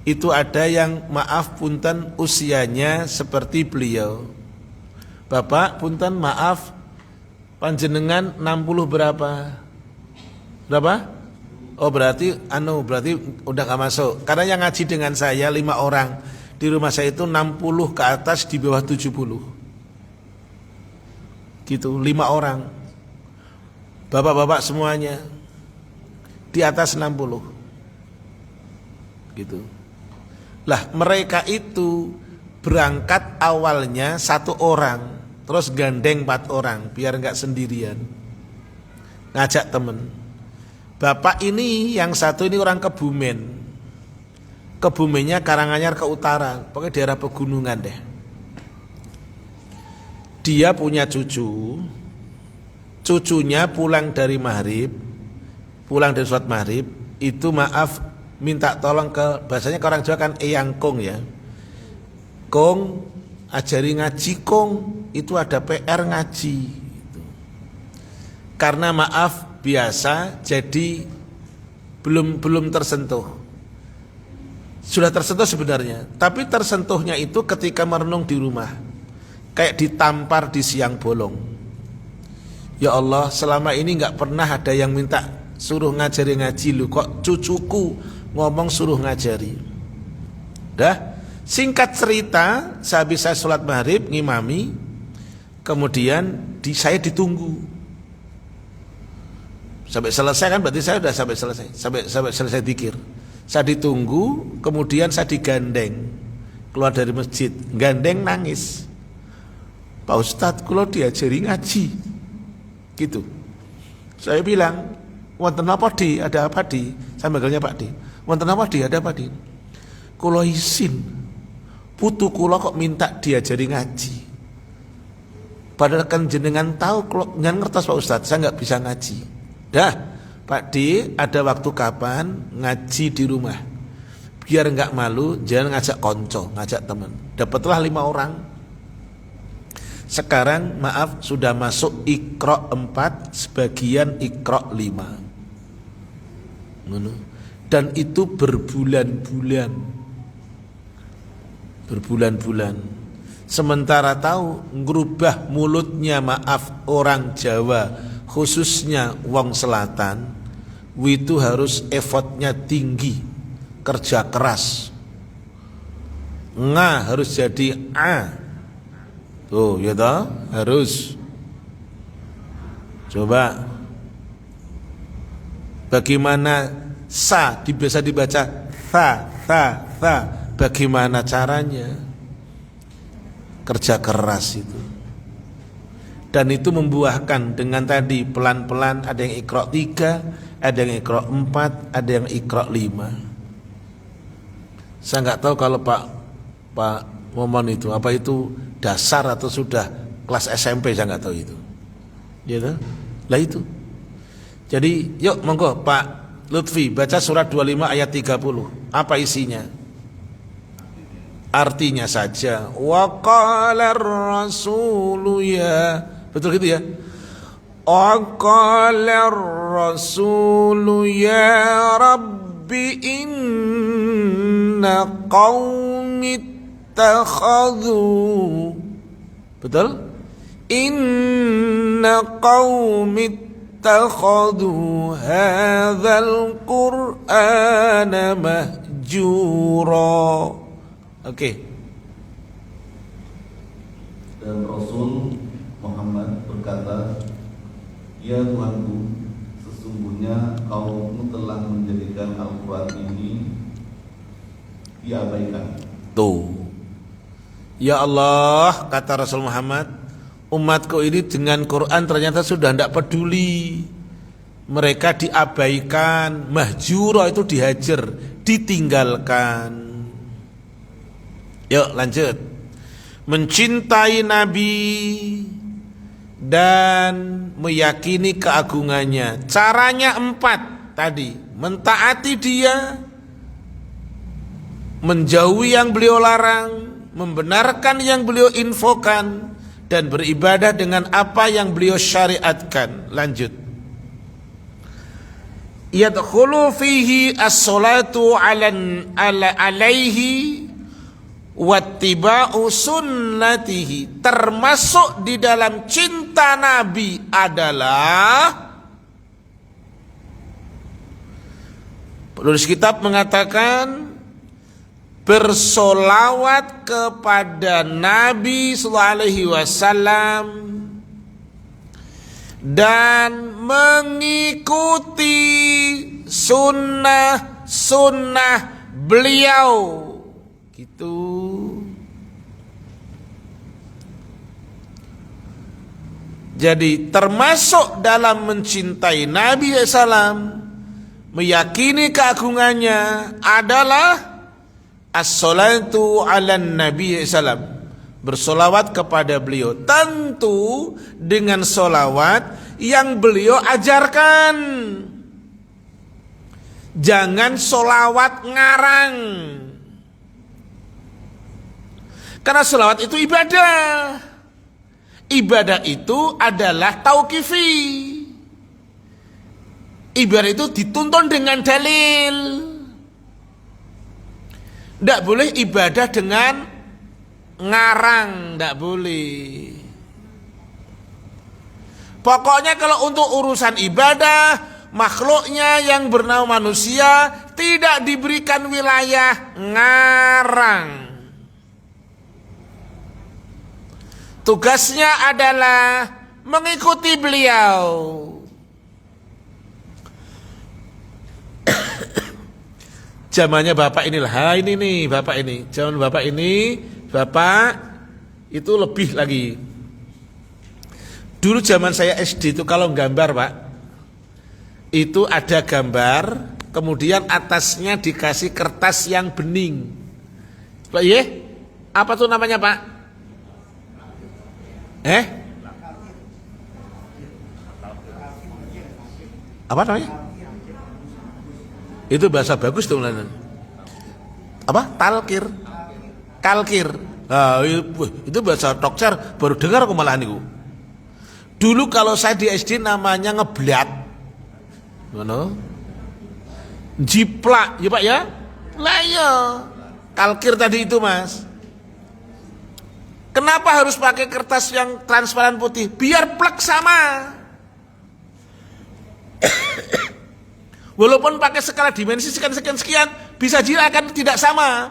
Itu ada yang maaf punten usianya seperti beliau. Bapak punten maaf, panjenengan 60 berapa? Berapa? Oh berarti udah gak masuk. Karena yang ngaji dengan saya 5 orang. Di rumah saya itu 60 ke atas, di bawah 70. Gitu, 5 orang. Bapak-bapak semuanya di atas 60. Gitu. Lah mereka itu berangkat awalnya 1 orang, terus gandeng 4 orang biar enggak sendirian. Ngajak temen. Bapak ini yang satu ini orang Kebumen. Kebumennya Karanganyar ke utara, pokoknya daerah pegunungan deh. Dia punya cucu. Cucunya pulang dari sholat maghrib, itu minta tolong ke, bahasanya ke orang Jawa kan eyang kong ya. Kong, ajari ngaji kong, itu ada PR ngaji. Karena biasa, jadi belum tersentuh. Sudah tersentuh sebenarnya, tapi tersentuhnya itu ketika merenung di rumah, kayak ditampar di siang bolong. Ya Allah, selama ini gak pernah ada yang minta suruh ngajari ngaji, lu kok cucuku ngomong suruh ngajari. Dah, singkat cerita, sehabis saya sholat maghrib ngimami, kemudian saya ditunggu sampai selesai, kan berarti saya sudah sampai selesai dzikir. Saya ditunggu, kemudian saya digandeng keluar dari masjid. Gandeng nangis, Pak Ustadz, kalau diajari ngaji gitu. Saya bilang, wonten apa di? Ada apa di? Saya manggilnya Pak Di. Wonten apa di? Ada apa di? Kula isin, putu kula kok minta diajari ngaji. Padahal kan jenengan tahu kalau jangan ngertos Pak Ustadz, saya nggak bisa ngaji. Dah, Pak Di, ada waktu kapan ngaji di rumah? Biar nggak malu, jangan ngajak konco, ngajak teman. Dapatlah 5 orang. Sekarang sudah masuk Iqra 4, sebagian Iqra 5. Dan itu berbulan-bulan. Sementara tahu ngerubah mulutnya orang Jawa, khususnya wong selatan, itu harus effortnya tinggi, kerja keras. Harus jadi a. Tuh, ya toh, harus. Coba bagaimana bisa dibaca tha. Bagaimana caranya? Kerja keras itu. Dan itu membuahkan dengan tadi pelan-pelan, ada yang Iqra 3, ada yang Iqra 4, ada yang Iqra 5. Saya nggak tahu kalau Pak Momon itu apa itu dasar atau sudah kelas SMP, saya nggak tahu itu. Gitu. Lah itu. Jadi yuk monggo Pak Lutfi baca surat 25 ayat 30. Apa isinya? Artinya saja. Wa qala ar-rasulu ya. Betul gitu ya? Wa qala ar-rasulu ya Rabbi inna qaumi ittakhadhu. Betul? Inna qaumi ittakhadhu hadzal qur'ana mahjura. Oke. Dan Rasul Muhammad berkata, "Ya Tuhanku, sesungguhnya kaummu telah menjadikan Al-Quran ini diabaikan." Tuh. Ya Allah, kata Rasul Muhammad, umatku ini dengan Quran ternyata sudah tidak peduli. Mereka diabaikan, mahjura itu dihajar, ditinggalkan. Yuk lanjut. Mencintai Nabi dan meyakini keagungannya. Caranya 4 tadi. Mentaati dia, menjauhi yang beliau larang, membenarkan yang beliau infokan, dan beribadah dengan apa yang beliau syariatkan. Lanjut. Yadkhulu fihi as-salatu alaihi wattiba'u sunnatihi. Termasuk di dalam cinta Nabi adalah, penulis kitab mengatakan, bersolawat kepada Nabi sallallahu alaihi wasallam dan mengikuti sunnah beliau. Gitu. Jadi termasuk dalam mencintai Nabi SAW, meyakini keagungannya adalah as-salatu ala Nabi SAW, bersolawat kepada beliau, tentu dengan solawat yang beliau ajarkan. Jangan solawat ngarang, karena solawat itu ibadah. Ibadah itu adalah tauqifi. Ibadah itu dituntun dengan dalil. Tidak boleh ibadah dengan ngarang, tidak boleh. Pokoknya kalau untuk urusan ibadah, makhluknya yang bernama manusia tidak diberikan wilayah ngarang. Tugasnya adalah mengikuti beliau. Zamannya bapak inilah, ini nih bapak ini. Zaman bapak ini, bapak itu lebih lagi. Dulu zaman saya SD itu kalau gambar pak, itu ada gambar, kemudian atasnya dikasih kertas yang bening. Pak iya, apa tuh namanya pak? Apa namanya? Itu bahasa bagus tuh. Apa? Talkir. Kalkir. Nah, itu bahasa dokter, baru dengar aku malahan itu. Dulu kalau saya di SD namanya ngeblat. Mana? Jiplak, ya Pak ya? Lah iya. Kalkir tadi itu, Mas. Kenapa harus pakai kertas yang transparan putih? Biar plek sama. Walaupun pakai skala dimensi sekian, bisa jadi akan tidak sama.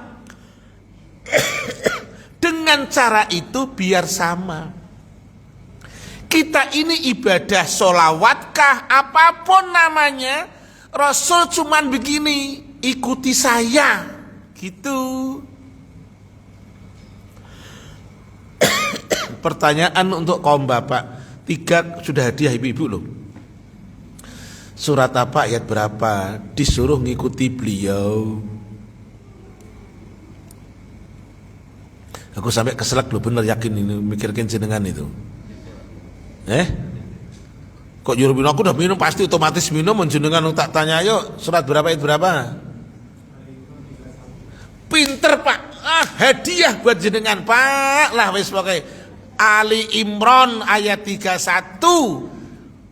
Dengan cara itu biar sama. Kita ini ibadah sholawatkah, apapun namanya, Rasul cuman begini, ikuti saya, gitu. Pertanyaan untuk kaum bapak, 3 sudah hadiah ibu-ibu loh. Surat apa, ayat berapa? Disuruh ngikuti beliau. Aku sampai keselak lho, bener yakin ini mikirkan jenengan itu. Kok nyuruh minum? Aku udah minum, pasti otomatis minum. Menjenengan tak tanya, ayo surat berapa ayat berapa? Pinter Pak, hadiah buat jenengan Pak lah wis pokoke. Ali Imran ayat 31.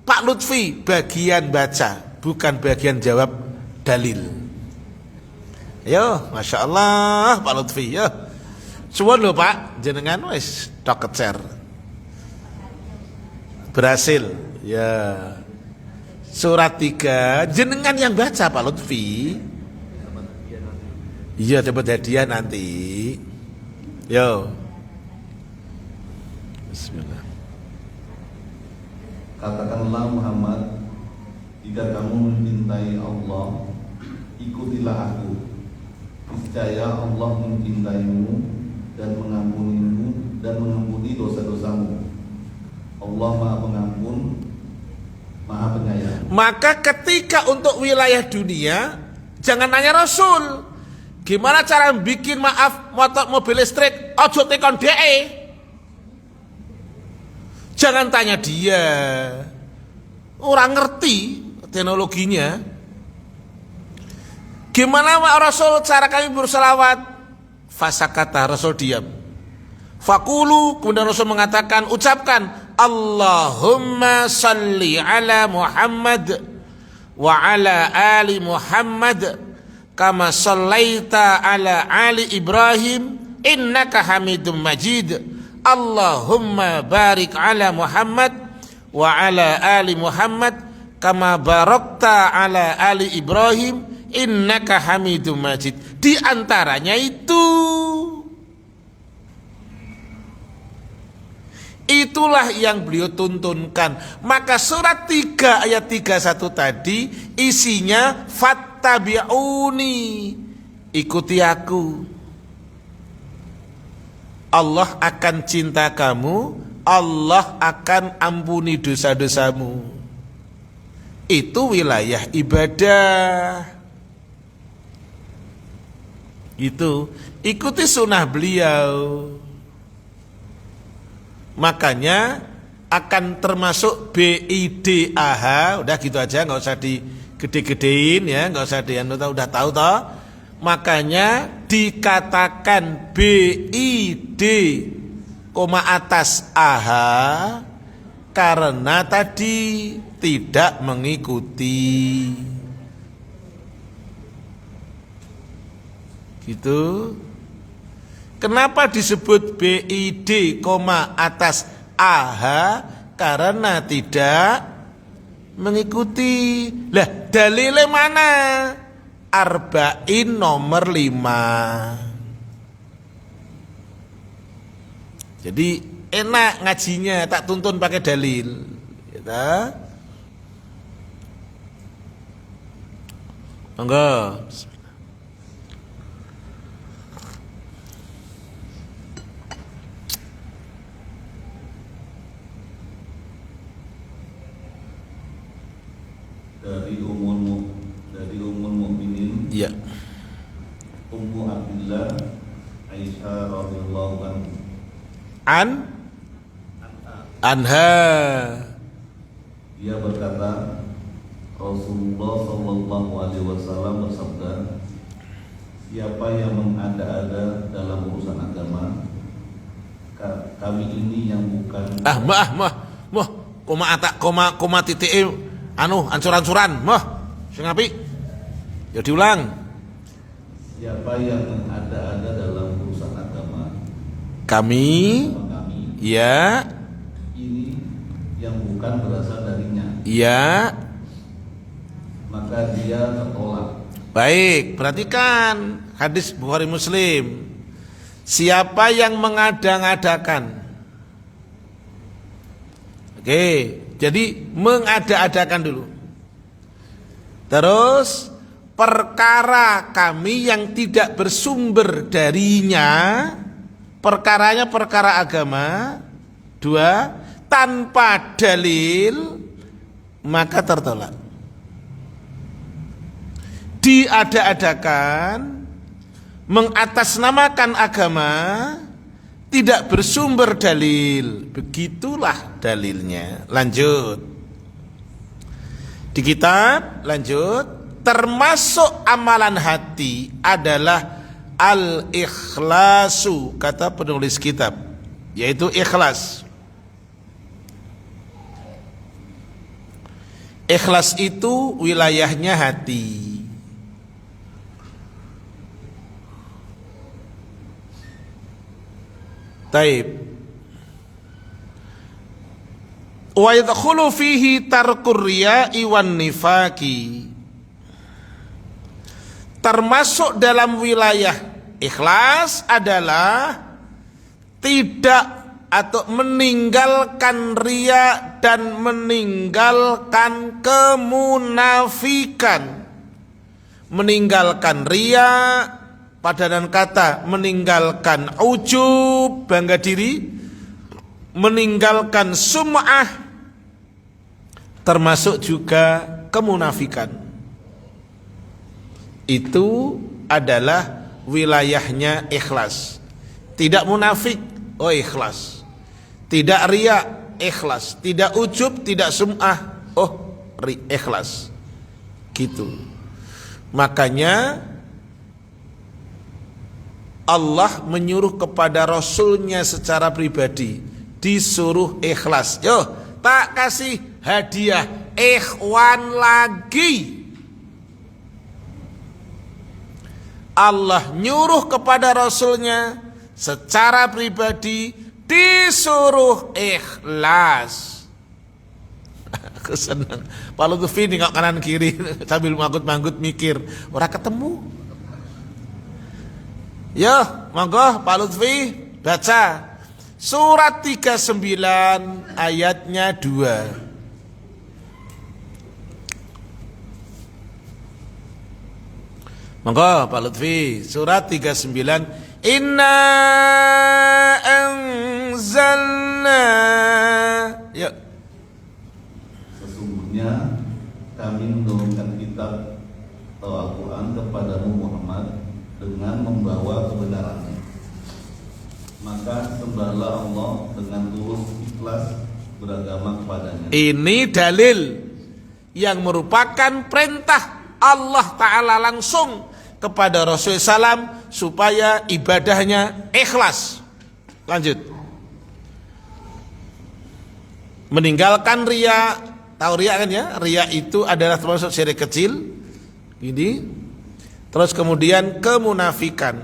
Pak Lutfi bagian baca, bukan bagian jawab dalil. Yo, Masya Allah Pak Lutfi, yo. Suwun lho Pak, jenengan wis tok kecer. Berhasil. Ya. Surat 3 jenengan yang baca Pak Lutfi. Iya, dapat hadiah nanti. Yo. Bismillah. Katakanlah Muhammad, jika kamu mencintai Allah, ikutilah aku. Niscaya Allah mencintaimu dan mengampunimu dan mengampuni dosa-dosamu. Allah Maha Pengampun, Maha Penyayang. Maka ketika untuk wilayah dunia, jangan nanya Rasul. Gimana cara bikin motor mobil listrik? Ojo tekon DE. Jangan tanya dia. Orang ngerti teknologinya. Gimana Rasul cara kami berselawat? Fasakata, Rasul diam. Fakulu, kemudian Rasul mengatakan, ucapkan Allahumma salli ala Muhammad wa ala ali Muhammad kama sallaita ala ali Ibrahim innaka Hamidum Majid. Allahumma barik ala Muhammad wa ala ali Muhammad kama barakta ala ali Ibrahim innaka Hamidum Majid. Di antaranya itulah yang beliau tuntunkan. Maka surat 3 ayat 31 tadi isinya fattabi'uni, ikuti aku. Allah akan cinta kamu, Allah akan ampuni dosa-dosamu. Itu wilayah ibadah. Itu ikuti sunnah beliau. Makanya akan termasuk BIDAH. Udah gitu aja, nggak usah digede-gedein ya, nggak usah udah tahu toh. Makanya dikatakan BID koma atas AH karena tadi tidak mengikuti. Gitu. Kenapa disebut BID koma atas AH? Karena tidak mengikuti. Lah dalilnya mana? Arba'in nomor 5. Jadi enak ngajinya, tak tuntun pakai dalil. Gitu. Enggak. Dari Ummul Mukminin, ya, Ummu Abdillah Aisyah radhiyallahu anha, dia berkata, Rasulullah sallallahu alaihi wasallam bersabda, siapa yang mengada-ada dalam urusan agama, kami ini yang bukan koma titik ancur-ancuran sing apik. Ya diulang. Siapa yang mengada-ada dalam urusan agama, kami ya ini yang bukan berasal darinya, ya, maka dia tertolak. Baik, perhatikan hadis Bukhari Muslim. Siapa yang mengada-ngadakan? Oke, jadi mengada-adakan dulu. Terus perkara kami yang tidak bersumber darinya, perkaranya perkara agama. 2, tanpa dalil, maka tertolak. Diada-adakan, mengatasnamakan agama, tidak bersumber dalil. Begitulah dalilnya. Lanjut. Di kitab lanjut, termasuk amalan hati adalah al-ikhlasu, kata penulis kitab, yaitu ikhlas. Ikhlas itu wilayahnya hati. Taib. Wa yadkhulu fihi tarkur riya'i wan nifaqi. Termasuk dalam wilayah ikhlas adalah tidak atau meninggalkan riya dan meninggalkan kemunafikan. Meninggalkan riya, padanan kata meninggalkan ujub, bangga diri, meninggalkan sum'ah, termasuk juga kemunafikan. Itu adalah wilayahnya ikhlas. Tidak munafik, oh ikhlas. Tidak riya, ikhlas. Tidak ujub, tidak sum'ah, oh ikhlas. Gitu. Makanya Allah menyuruh kepada Rasulnya secara pribadi, disuruh ikhlas. Yo, tak kasih hadiah ikhwan lagi. Allah nyuruh kepada Rasulnya secara pribadi, disuruh ikhlas. Aku senang. Pak Lutfi nengok kanan kiri sambil manggut-manggut mikir, ora ketemu. Yo, monggo Pak Lutfi baca surat 39 ayatnya 2. Monggo Pak Lutfi, surat 39. Inna anzalna. Yuk. Sesungguhnya kami menurunkan kitab atau Al-Quran kepadamu Muhammad dengan membawa kebenarannya. Maka sembahlah Allah dengan tulus ikhlas beragama kepadanya. Ini dalil yang merupakan perintah Allah Ta'ala langsung kepada Rasulullah SAW supaya ibadahnya ikhlas. Lanjut. Meninggalkan riya. Tahu riya kan ya? Riya itu adalah termasuk syirik kecil. Ini. Terus kemudian kemunafikan.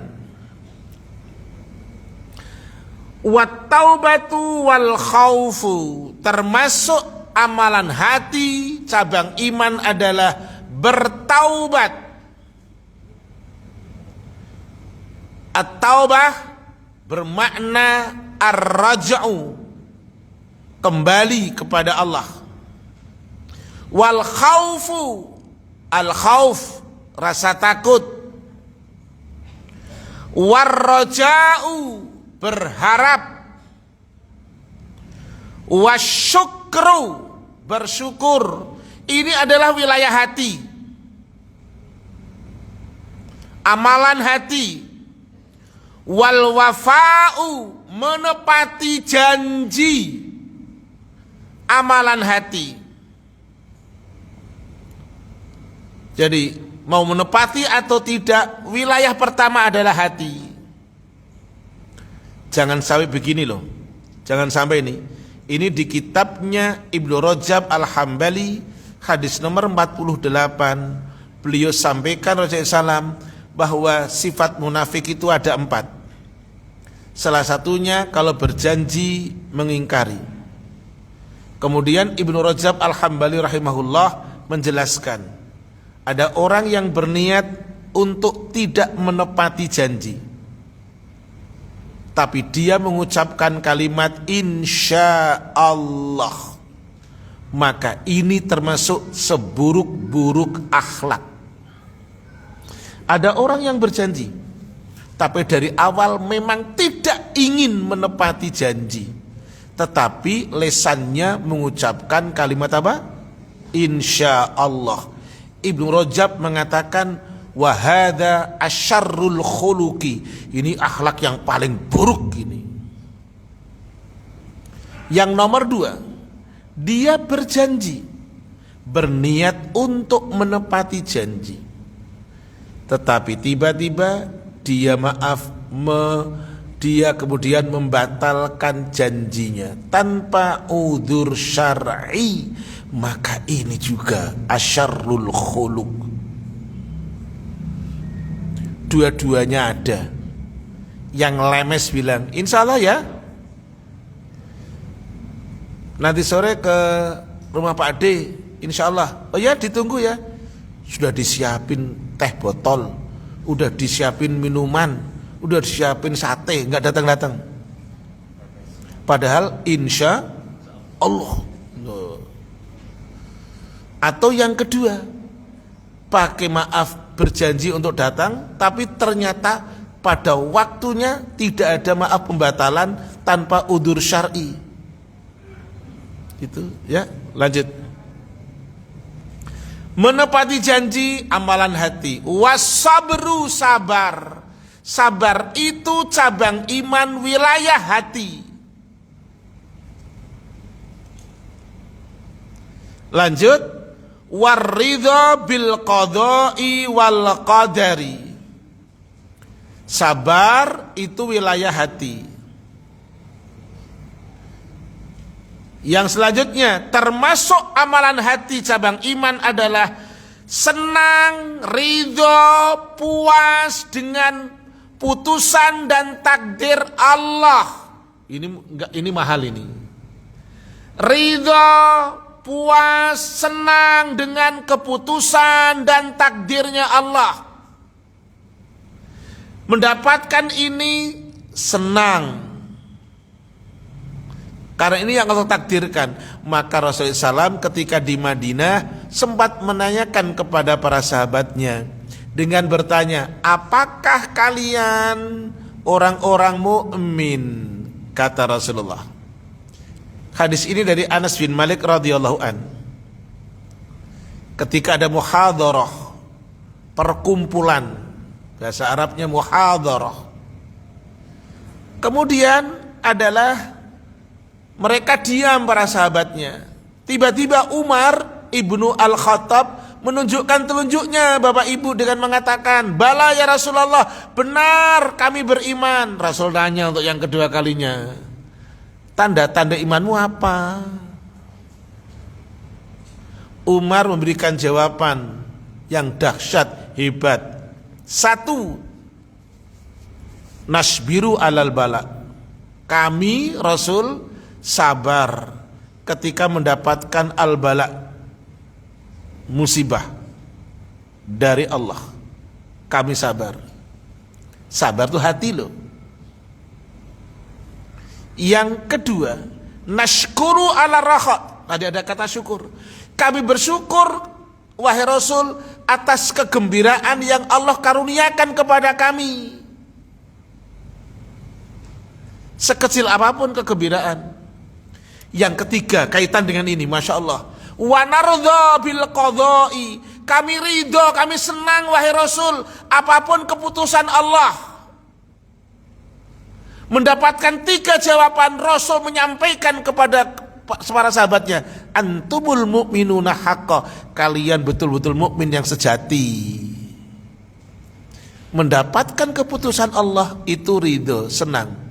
Wat taubatu wal khaufu, termasuk amalan hati, cabang iman adalah bertaubat. At-taubah bermakna ar-raja'u, kembali kepada Allah. Wal khaufu, al-khauf, rasa takut. War-raja'u, berharap. Wasyukru, bersyukur. Ini adalah wilayah hati, amalan hati. Wal wafa'u, menepati janji, amalan hati. Jadi mau menepati atau tidak, wilayah pertama adalah hati. Jangan sampai begini loh, jangan sampai ini di kitabnya Ibnu Rajab Al-Hambali, hadis nomor 48. Beliau sampaikan Rasulullah SAW bahwa sifat munafik itu ada 4. Salah satunya kalau berjanji mengingkari. Kemudian Ibnu Rajab Al-Hambali rahimahullah menjelaskan, ada orang yang berniat untuk tidak menepati janji, tapi dia mengucapkan kalimat insya Allah, maka ini termasuk seburuk-buruk akhlak. Ada orang yang berjanji, tapi dari awal memang tidak ingin menepati janji, tetapi lesannya mengucapkan kalimat apa? Insya Allah. Ibnu Rajab mengatakan wahada asyarrul khuluqi, ini akhlak yang paling buruk ini. Yang nomor 2, dia berjanji, berniat untuk menepati janji, tetapi tiba-tiba dia dia kemudian membatalkan janjinya tanpa udzur syar'i, maka ini juga asyarrul khuluq. Dua-duanya ada. Yang lemes bilang, insya Allah ya, nanti sore ke rumah Pak Ade, insya Allah. Oh ya, ditunggu ya. Sudah disiapin teh botol, udah disiapin minuman, udah disiapin sate, nggak datang-datang. Padahal insya Allah. Atau yang kedua, pakai maaf berjanji untuk datang, tapi ternyata pada waktunya tidak ada maaf pembatalan tanpa udzur syar'i. Itu ya, lanjut. Menepati janji amalan hati. Wasabru, sabar. Sabar itu cabang iman wilayah hati. Lanjut. Waridha bil qada'i wal qadari. Sabar itu wilayah hati. Yang selanjutnya, termasuk amalan hati cabang iman adalah senang, ridho, puas dengan putusan dan takdir Allah. Ini mahal ini. Ridho, puas, senang dengan keputusan dan takdirnya Allah. Mendapatkan ini senang, karena ini yang Allah takdirkan. Maka Rasulullah SAW ketika di Madinah sempat menanyakan kepada para sahabatnya dengan bertanya, apakah kalian orang-orang mukmin? Kata Rasulullah. Hadis ini dari Anas bin Malik radhiyallahu an. Ketika ada muhadharah, perkumpulan, bahasa Arabnya muhadharah. Kemudian adalah mereka diam para sahabatnya. Tiba-tiba Umar ibnu Al-Khattab menunjukkan telunjuknya Bapak Ibu dengan mengatakan, bala ya Rasulullah, benar kami beriman. Rasul tanya untuk yang kedua kalinya, tanda-tanda imanmu apa? Umar memberikan jawaban yang dahsyat, hebat. 1, nasbiru alal bala. Kami Rasul sabar ketika mendapatkan al-bala, musibah dari Allah. Kami sabar. Sabar itu hati loh. Yang kedua, nashkuru ala raha. Tadi ada kata syukur. Kami bersyukur wahai Rasul atas kegembiraan yang Allah karuniakan kepada kami. Sekecil apapun kegembiraan. Yang ketiga, kaitan dengan ini, Masya Allah. Wa nardha bil qadha'i. Kami ridho, kami senang wahai Rasul apapun keputusan Allah. Mendapatkan 3 jawaban, Rasul menyampaikan kepada para sahabatnya, antumul mu'minuna haqqa. Kalian betul-betul mukmin yang sejati. Mendapatkan keputusan Allah itu ridho, senang.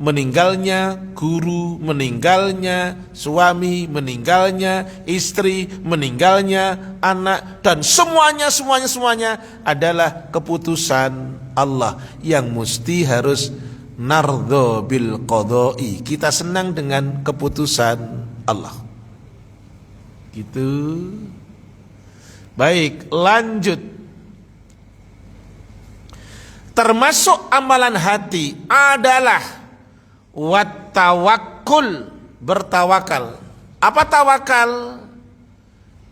Meninggalnya guru, meninggalnya suami, meninggalnya istri, meninggalnya anak, dan semuanya adalah keputusan Allah yang mesti harus nardho bil qadha'i. Kita senang dengan keputusan Allah. Gitu. Baik, lanjut. Termasuk amalan hati adalah wat tawakkul, bertawakal. Apa tawakal?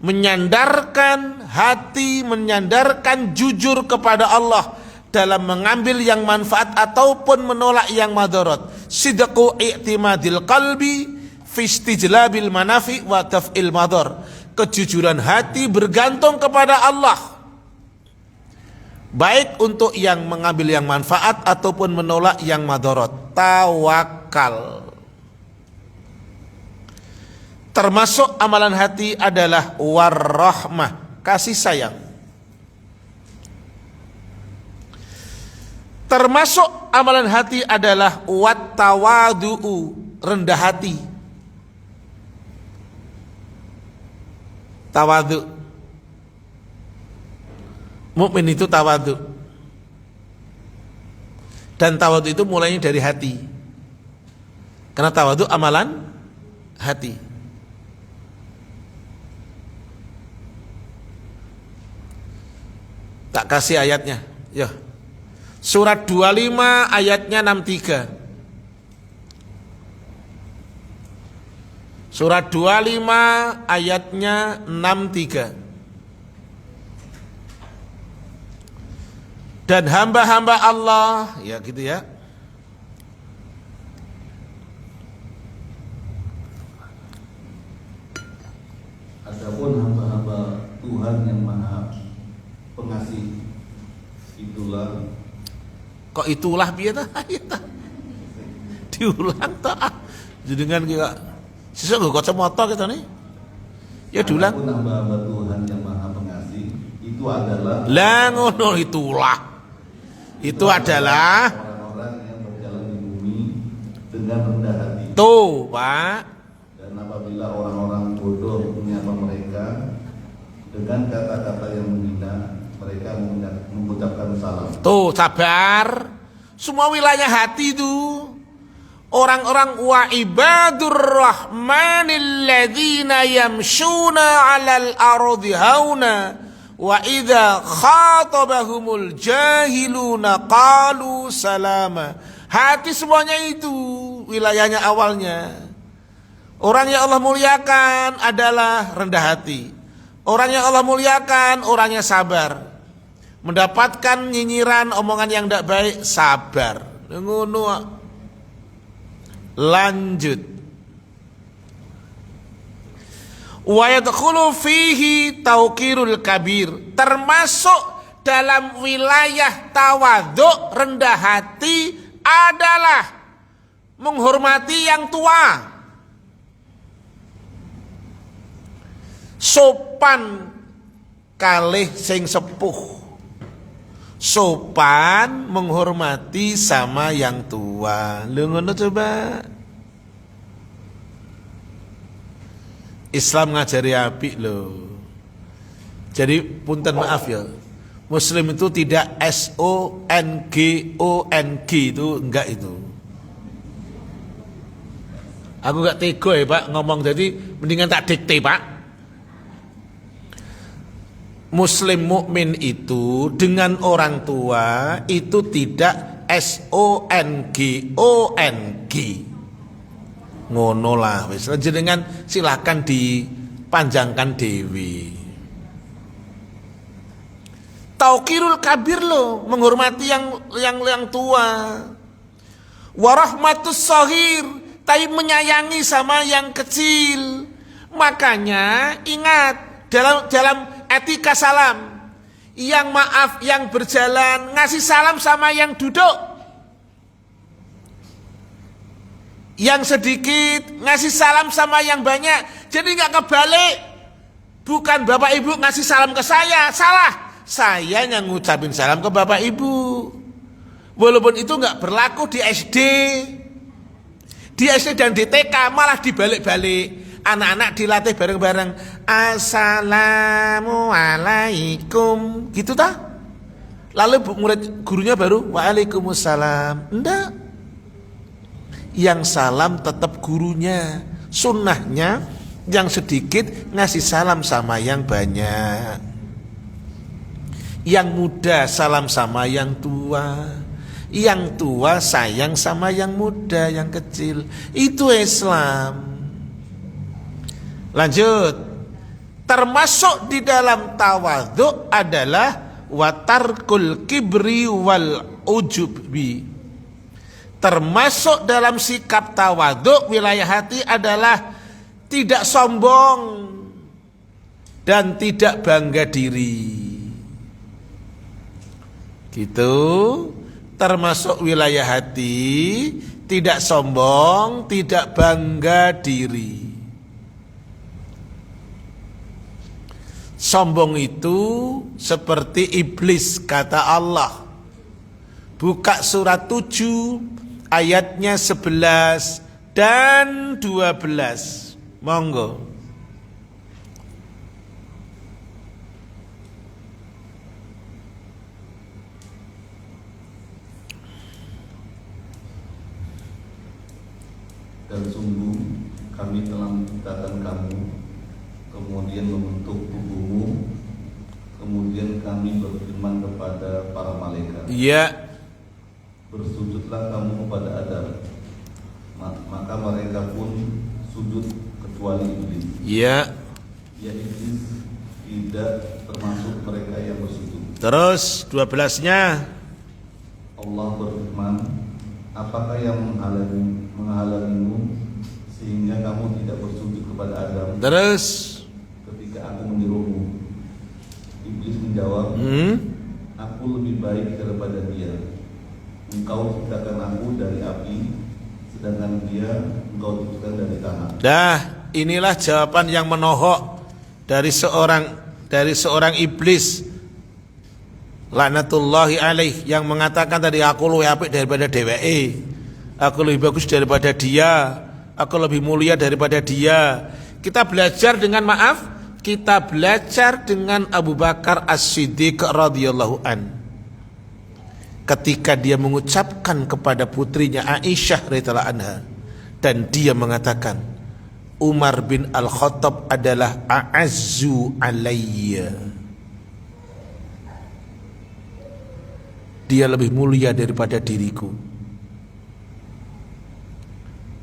Menyandarkan hati, menyandarkan jujur kepada Allah dalam mengambil yang manfaat ataupun menolak yang madarat. Sidqu i'timadil qalbi fi istijlabil manafi wa daf'il madar. Kejujuran hati bergantung kepada Allah, baik untuk yang mengambil yang manfaat ataupun menolak yang madarat. Tawakal. Termasuk amalan hati adalah warahmah, kasih sayang. Termasuk amalan hati adalah wattawadu'u, rendah hati. Tawadu. Mukmin itu tawadu. Dan tawadu itu mulainya dari hati. Karena tawadu amalan hati. Tak kasih ayatnya. Ya. Surat 25 ayatnya 63. Surat 25 ayatnya 63. Dan hamba-hamba Allah, ya gitu ya. Adapun hamba-hamba Tuhan yang Maha Pengasih, itulah. Kok itulah piye ta? Diulang ta. Jenengan ki kok sesuk nggo kacamata kita nih. Ya diulang. Adapun hamba-hamba Tuhan yang Maha Pengasih, itu adalah Lah ngono itulah. Itu adalah orang-orang yang berjalan di bumi dengan rendah hati. tuh, Pak. Dan apabila orang-orang bodoh menyapa mereka dengan kata-kata yang menghina, mereka mengucapkan salam. Tuh, sabar. Semua wilayah hati itu. Orang-orang wa ibadur rahmanil ladzina yamshuna 'alal ardi hauna wa idza khatabahumul jahiluna qalu salama. Hati semuanya itu wilayahnya awalnya. Orang yang Allah muliakan adalah rendah hati. Orang yang Allah muliakan orangnya sabar. Mendapatkan nyinyiran omongan yang tidak baik, sabar. Ngono. Lanjut. Wa yadkhulu fihi tauqirul kabir. Termasuk dalam wilayah tawadhu, rendah hati adalah menghormati yang tua. Sopan kalih sing sepuh. Sopan menghormati sama yang tua. Lu ngono coba. Islam ngajari apik loh. Jadi punten maaf ya. Muslim itu tidak SONGONG itu enggak itu. Aku enggak tega ya Pak ngomong, jadi mendingan tak dikte Pak. Muslim mukmin itu dengan orang tua itu tidak SONGONG. Ngono lah wis. Jenengan silakan dipanjangkan dewi. Tauqirul kabir lo, menghormati yang tua. Warahmatus shahir, tapi menyayangi sama yang kecil. Makanya ingat dalam etika salam, yang maaf yang berjalan ngasih salam sama yang duduk, yang sedikit ngasih salam sama yang banyak. Jadi nggak kebalik, bukan bapak ibu ngasih salam ke saya, salah. Saya yang ngucapin salam ke bapak ibu. Walaupun itu nggak berlaku di SD, dan di TK malah dibalik-balik. Anak-anak dilatih bareng-bareng. Assalamualaikum, gitu tak? Lalu gurunya baru waalaikumsalam. Enggak. Yang salam tetap gurunya. Sunnahnya yang sedikit ngasih salam sama yang banyak. Yang muda salam sama yang tua. Yang tua sayang sama yang muda, yang kecil. Itu Islam. Lanjut. Termasuk di dalam tawadhu adalah watarkul kibri wal ujubbi. Termasuk dalam sikap tawadhu wilayah hati adalah tidak sombong dan tidak bangga diri. Gitu. Termasuk wilayah hati tidak sombong, tidak bangga diri. Sombong itu seperti iblis, kata Allah. Buka surat 7 ayatnya 11 dan 12. Monggo. Dan sungguh kami telah menciptakan kamu, kemudian membentuk tubuhmu, kemudian kami berfirman kepada para malaikat, Ya, bersujudlah kamu kepada Adam. Maka mereka pun sujud kecuali iblis. ya. Ya, iblis tidak termasuk mereka yang bersujud. Terus 12-nya. Allah berfirman, apakah yang menghalangimu sehingga kamu tidak bersujud kepada Adam Terus ketika aku menyuruhmu? Iblis menjawab, aku lebih baik daripada dia. Engkau ciptakan aku dari api, sedangkan dia engkau ciptakan dari tanah. Dah, inilah jawaban yang menohok dari seorang iblis laknatullahi alaih yang mengatakan tadi, aku lebih apik daripada dheweke, aku lebih bagus daripada dia, aku lebih mulia daripada dia. Kita belajar dengan kita belajar dengan Abu Bakar As-Siddiq radhiyallahu an. Ketika dia mengucapkan kepada putrinya Aisyah radhiyallahu anha, dan dia mengatakan, Umar bin Al-Khattab adalah a'azzu alayya, dia lebih mulia daripada diriku.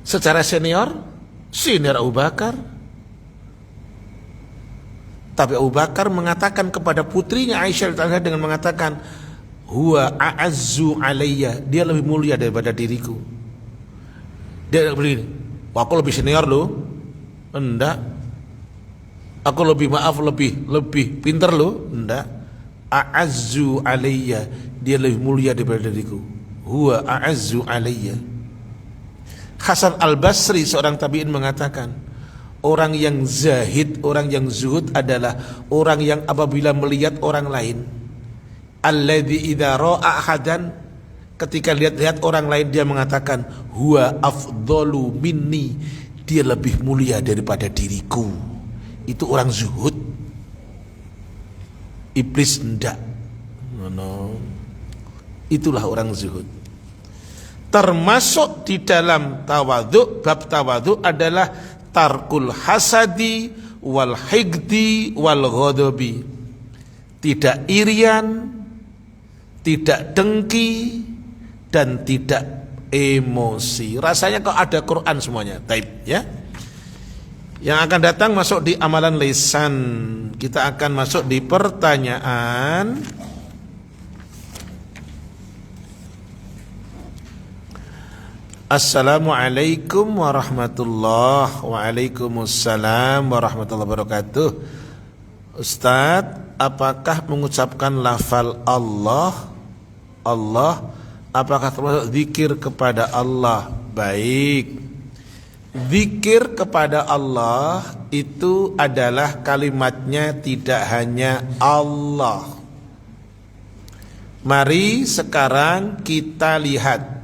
Secara senior Abu Bakar. Tapi Abu Bakar mengatakan kepada putrinya Aisyah dengan mengatakan, huwa a'azzu alayya, dia lebih mulia daripada diriku. Dia begini, aku lebih senior loh. Enggak. Aku lebih pinter loh. Enggak. A'azzu alayya, dia lebih mulia daripada diriku. Huwa a'azzu alayya. Hasan Al-Basri seorang tabi'in mengatakan, orang yang zahid, orang yang zuhud adalah orang yang apabila melihat orang lain, alladzi idza ra'a ahadan, ketika lihat orang lain dia mengatakan, huwa afdalu minni, dia lebih mulia daripada diriku. Itu orang zuhud. Iblis enggak. No. Itulah orang zuhud. Termasuk di dalam tawadhu, bab tawadhu adalah tarkul hasadi wal higdi wal ghadabi. Tidak irian, tidak dengki, dan tidak emosi. Rasanya kok ada Quran semuanya. Taib, ya. Yang akan datang masuk di amalan lisan. Kita akan masuk di pertanyaan. Assalamualaikum warahmatullahi wabarakatuh. Waalaikumsalam warahmatullahi wabarakatuh. Ustadz, apakah mengucapkan lafal Allah apakah termasuk zikir kepada Allah? Baik. Zikir kepada Allah itu adalah kalimatnya tidak hanya Allah. Mari sekarang kita lihat.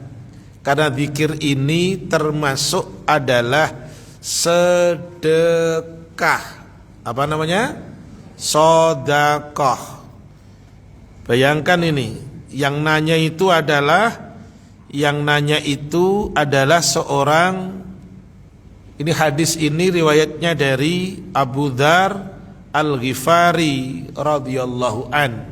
Karena zikir ini termasuk adalah sedekah. Apa namanya? Sedekah. Bayangkan ini, yang nanya itu adalah seorang, ini hadis ini riwayatnya dari Abu Dzar Al-Ghifari radhiyallahu an.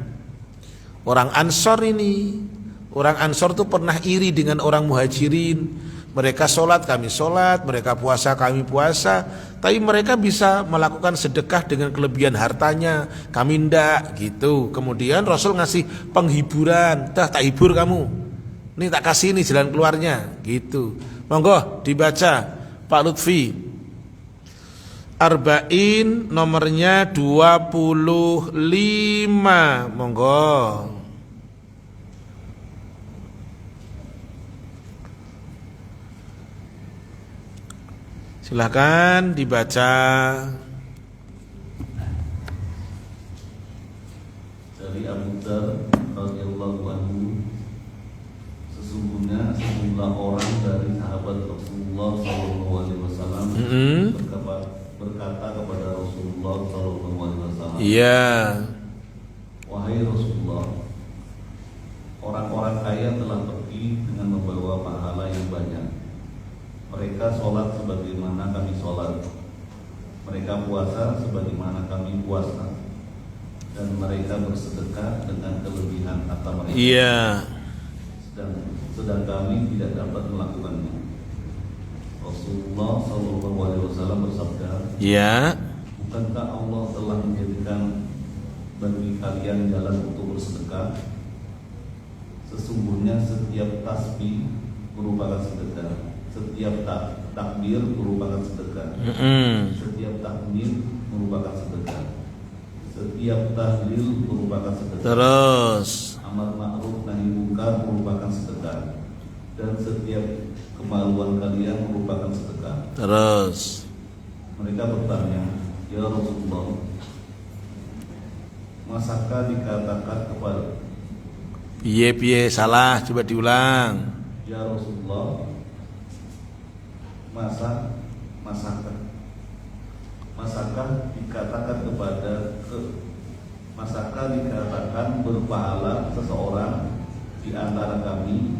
Orang Ansor ini. Orang Ansor itu pernah iri dengan orang Muhajirin. Mereka sholat, kami sholat. Mereka puasa, kami puasa. Tapi mereka bisa melakukan sedekah dengan kelebihan hartanya. Kami ndak gitu. Kemudian Rasul ngasih penghiburan. Tak hibur kamu. Ini tak kasih ini jalan keluarnya. Gitu. Monggo dibaca Pak Lutfi. Arba'in nomornya 25. Monggo. Silahkan dibaca. dari Abu Dzar radhiyallahu anhu, sesungguhnya sejumlah orang dari sahabat Rasulullah sallallahu alaihi wasallam berkata kepada Rasulullah sallallahu alaihi wasallam, Iya. wahai Rasulullah, orang-orang kaya telah pergi dengan membawa pahala yang banyak. Mereka sholat sebagaimana kami sholat, mereka puasa sebagaimana kami puasa, dan mereka bersedekah dengan kelebihan harta mereka. Iya. Sedang kami tidak dapat melakukannya. Rasulullah sallallahu alaihi wasallam bersabda, Iya. bukankah Allah telah menjadikan bagi kalian jalan untuk bersedekah? Sesungguhnya setiap tasbih merupakan sedekah, setiap takbir merupakan sedekah, setiap tahmid merupakan sedekah, setiap tahlil merupakan sedekah. Terus Amar ma'ruf nahi munkar merupakan sedekah, dan setiap kemaluan kalian merupakan sedekah. Terus Mereka bertanya, ya Rasulullah, masakah dikatakan kepada piye salah, coba diulang. ya Rasulullah, masakah dikatakan berpahala seseorang di antara kami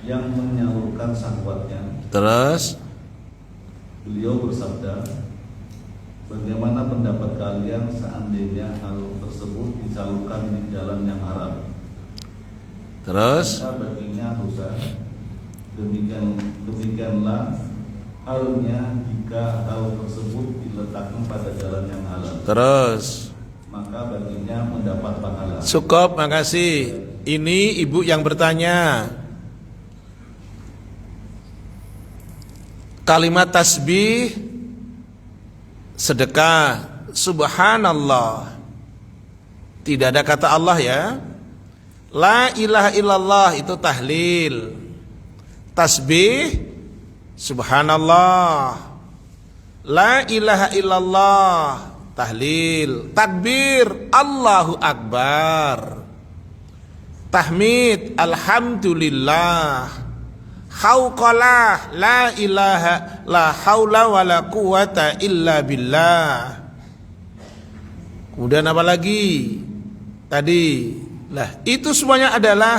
yang menyalurkan syahwatnya? Terus Beliau bersabda, bagaimana pendapat kalian seandainya hal tersebut disalurkan di jalan yang haram? Terus Maka baginya dosa. Demikianlah halnya jika hal tersebut diletakkan pada jalan yang halal. Terus Maka baginya mendapat pahala. cukup, makasih. Ini ibu yang bertanya. Kalimat tasbih, sedekah, subhanallah. Tidak ada kata Allah ya. La ilaha illallah itu tahlil. Tasbih, subhanallah. La ilaha illallah, tahlil. Takbir, Allahu akbar. Tahmid, alhamdulillah. Hauqalah, la ilaha la haula wala quwata illa billah. Kemudian apa lagi? Tadi lah, itu semuanya adalah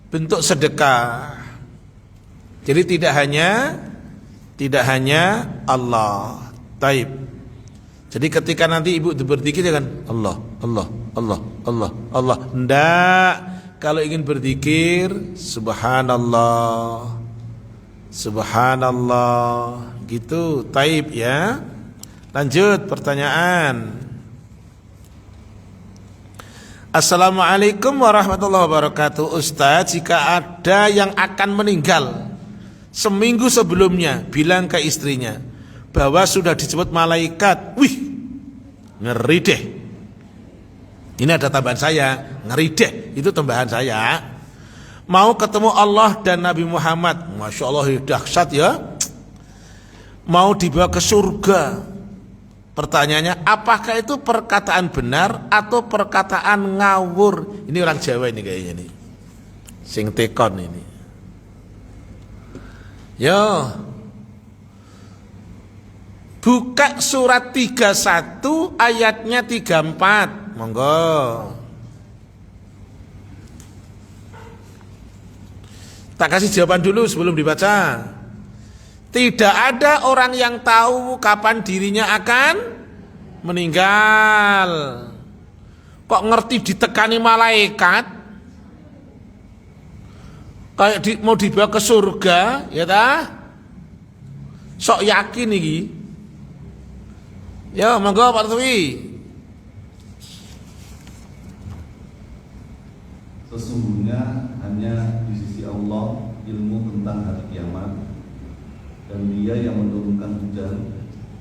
bentuk sedekah. Jadi tidak hanya Allah. Taib. Jadi ketika nanti ibu berzikir jangan Allah, Allah, Allah, Allah, Allah. Enggak. Kalau ingin berzikir subhanallah, subhanallah, gitu. Taib ya. Lanjut pertanyaan. Assalamualaikum warahmatullahi wabarakatuh. Ustaz, jika ada yang akan meninggal seminggu sebelumnya, bilang ke istrinya bahwa sudah disebut malaikat. Wih, ngeri deh. Ini ada tambahan saya, ngeri deh. Itu tambahan saya. Mau ketemu Allah dan Nabi Muhammad. Masya Allah, dahsyat ya. Mau dibawa ke surga. Pertanyaannya, apakah itu perkataan benar atau perkataan ngawur? Ini orang Jawa ini kayaknya nih, sing tekon ini. Yo, buka surat 31 ayatnya 34. Monggo. Tak kasih jawaban dulu sebelum dibaca. Tidak ada orang yang tahu kapan dirinya akan meninggal. Kok ngerti ditekani malaikat? Kayak mau dibawa ke surga, ya ta? Sok yakin iki. Ya, monggo Pak Twi. Sesungguhnya hanya di sisi Allah ilmu tentang hari kiamat, dan Dia yang menurunkan hujan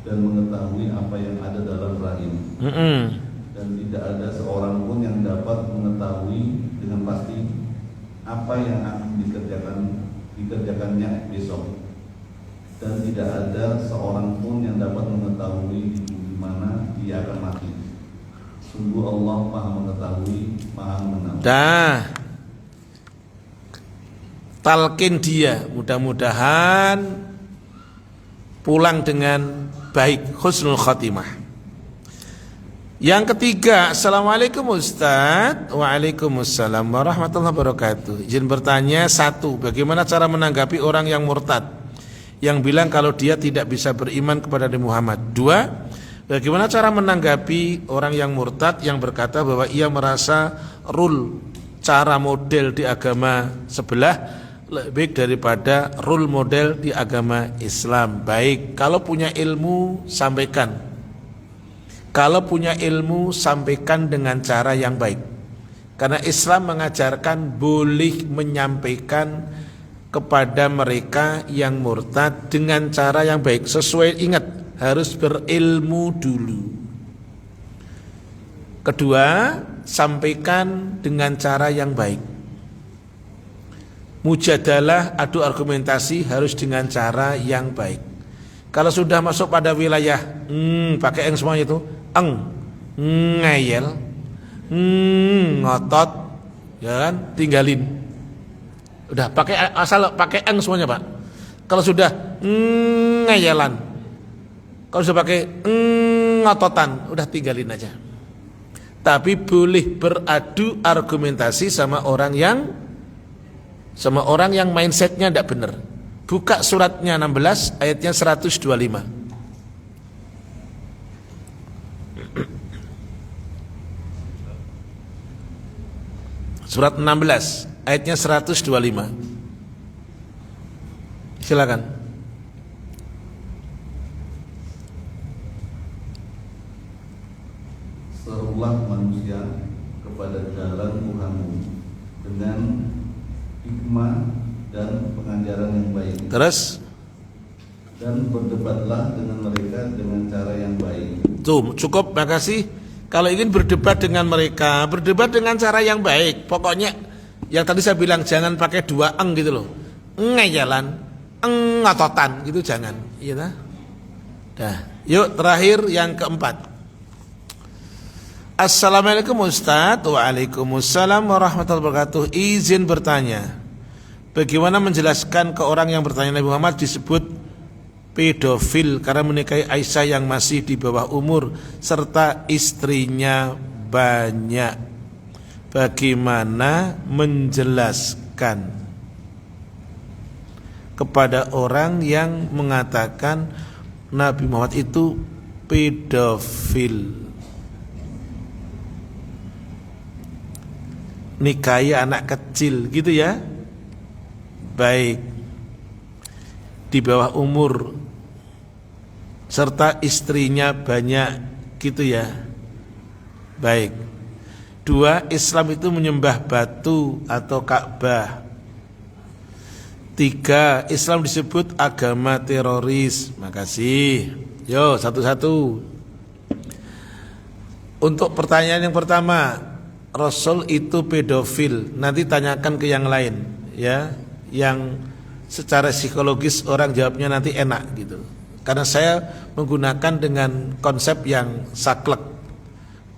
dan mengetahui apa yang ada dalam rahim. Dan tidak ada seorang pun yang dapat mengetahui dengan pasti apa yang akan dikerjakannya besok. Dan tidak ada seorang pun yang dapat mengetahui di mana dia akan mati. Sungguh Allah Maha mengetahui, Maha mengenal. Dah. Talkin dia, mudah-mudahan pulang dengan baik, husnul khatimah. Yang ketiga, Assalamualaikum Ustaz. Waalaikumsalam warahmatullahi wabarakatuh. Izin bertanya, satu, bagaimana cara menanggapi orang yang murtad yang bilang kalau dia tidak bisa beriman kepada Nabi Muhammad? Dua, bagaimana cara menanggapi orang yang murtad yang berkata bahwa ia merasa rule cara model di agama sebelah lebih daripada rule model di agama Islam? Baik, kalau punya ilmu sampaikan. Kalau punya ilmu sampaikan dengan cara yang baik. Karena Islam mengajarkan boleh menyampaikan kepada mereka yang murtad dengan cara yang baik. Sesuai, ingat, harus berilmu dulu. Kedua, sampaikan dengan cara yang baik. Mujadalah, adu argumentasi harus dengan cara yang baik. Kalau sudah masuk pada wilayah pakai yang semuanya itu ngeyel, ngotot, ya kan, tinggalin. Udah pakai asal pakai semuanya, Pak. Kalau sudah ngeyelan, kalau sudah pakai ngototan, udah tinggalin aja. Tapi boleh beradu argumentasi sama orang yang mindsetnya tidak benar. Buka suratnya 16 ayatnya 125. Surat 16 ayatnya 125. Silakan. Serulah manusia kepada jalan Tuhanmu dengan hikmah dan pengajaran yang baik. Terus, dan berdebatlah dengan mereka dengan cara yang baik. tuh cukup, makasih. Kalau ingin berdebat dengan mereka, berdebat dengan cara yang baik. Pokoknya yang tadi saya bilang, jangan pakai dua gitu loh. Ngejalan, ngototan gitu, jangan. Iya. Dah. Yuk, terakhir yang keempat. Assalamualaikum Ustaz. Waalaikumsalam warahmatullahi wabarakatuh. Izin bertanya, bagaimana menjelaskan ke orang yang bertanya Nabi Muhammad disebut pedofil karena menikahi Aisyah yang masih di bawah umur serta istrinya banyak? Bagaimana menjelaskan kepada orang yang mengatakan Nabi Muhammad itu pedofil, nikahi anak kecil gitu ya? Baik, di bawah umur serta istrinya banyak gitu ya? Baik. Dua, Islam itu menyembah batu atau Ka'bah. Tiga, Islam disebut agama teroris. Makasih. Yo, satu-satu. Untuk pertanyaan yang pertama, Rasul itu pedofil. Nanti tanyakan ke yang lain ya, yang secara psikologis orang jawabnya nanti enak gitu. Karena saya menggunakan dengan konsep yang saklek,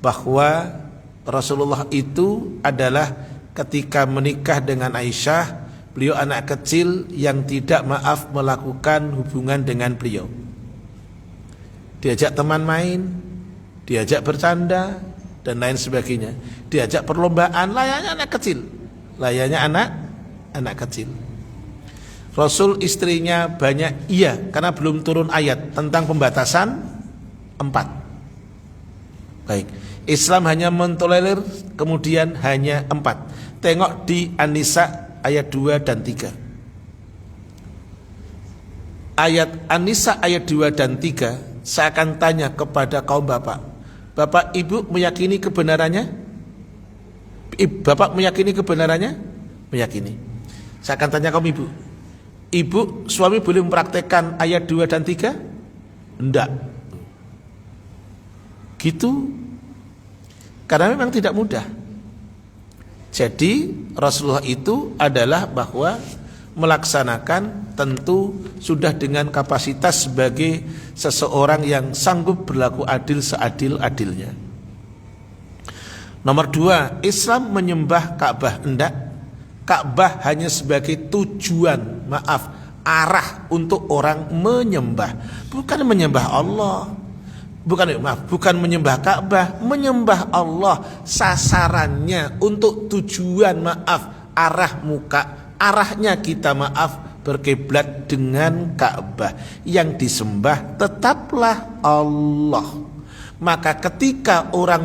bahwa Rasulullah itu adalah ketika menikah dengan Aisyah, beliau anak kecil yang tidak maaf melakukan hubungan dengan beliau. Diajak teman main, diajak bercanda dan lain sebagainya, diajak perlombaan, layaknya anak kecil, layaknya anak kecil. Rasul istrinya banyak, iya, karena belum turun ayat tentang pembatasan 4. Baik, Islam hanya mentolerir, kemudian hanya 4. Tengok di An-Nisa ayat 2 dan 3. Ayat An-Nisa ayat 2 dan 3, saya akan tanya kepada kaum bapak. Bapak ibu meyakini kebenarannya? Bapak meyakini kebenarannya? Meyakini. Saya akan tanya kaum ibu. Ibu, suami boleh mempraktekkan ayat 2 dan 3? Enggak. Gitu. Karena memang tidak mudah. Jadi Rasulullah itu adalah bahwa melaksanakan tentu sudah dengan kapasitas sebagai seseorang yang sanggup berlaku adil seadil-adilnya. Nomor 2, Islam menyembah Ka'bah. Enggak. Ka'bah hanya sebagai tujuan, arah untuk orang menyembah, bukan menyembah Allah. Bukan menyembah Ka'bah, menyembah Allah. Sasarannya untuk tujuan arah muka, arahnya kita berkiblat dengan Ka'bah. Yang disembah tetaplah Allah. Maka ketika orang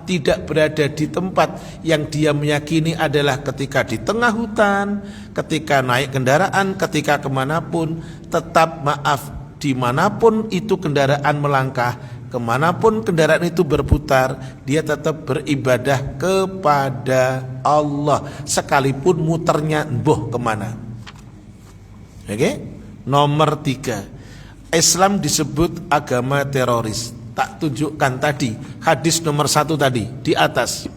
tidak berada di tempat yang dia meyakini adalah ketika di tengah hutan, ketika naik kendaraan, ketika kemanapun, tetap dimanapun itu kendaraan melangkah, kemanapun kendaraan itu berputar, dia tetap beribadah kepada Allah, sekalipun muternya mbuh kemana. Oke? Nomor 3, Islam disebut agama teroris. Tak tunjukkan tadi hadis nomor 1 tadi di atas.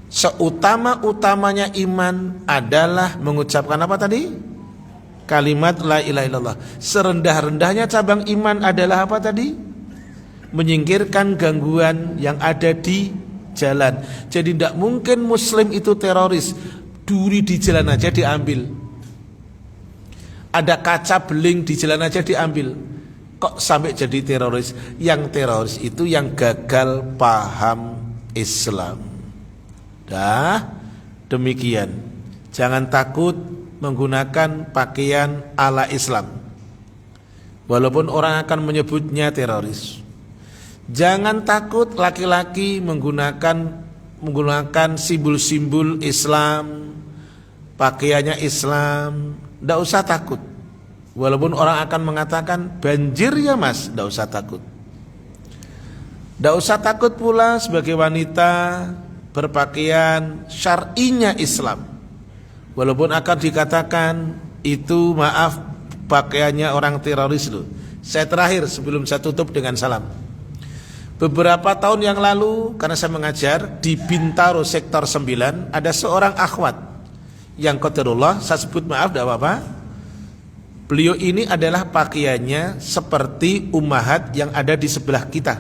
Seutama-utamanya iman adalah mengucapkan apa tadi? Kalimat la ilaha illallah. Serendah-rendahnya cabang iman adalah apa tadi? Menyingkirkan gangguan yang ada di jalan. Jadi tidak mungkin muslim itu teroris. Duri di jalan aja diambil. Ada kaca beling di jalan aja diambil. Kok sampai jadi teroris? Yang teroris itu yang gagal paham Islam. Demikian. Jangan takut menggunakan pakaian ala Islam, walaupun orang akan menyebutnya teroris. Jangan takut laki-laki menggunakan simbol-simbol Islam, pakaiannya Islam. Tidak usah takut. Walaupun orang akan mengatakan banjir ya mas, tidak usah takut. Tidak usah takut pula sebagai wanita berpakaian syar'inya Islam. Walaupun akan dikatakan itu pakaiannya orang teroris loh. Saya terakhir sebelum saya tutup dengan salam. Beberapa tahun yang lalu karena saya mengajar di Bintaro sektor 9, ada seorang akhwat yang qadarullah, saya sebut maaf tidak apa-apa. Beliau ini adalah pakaiannya seperti ummahat yang ada di sebelah kita.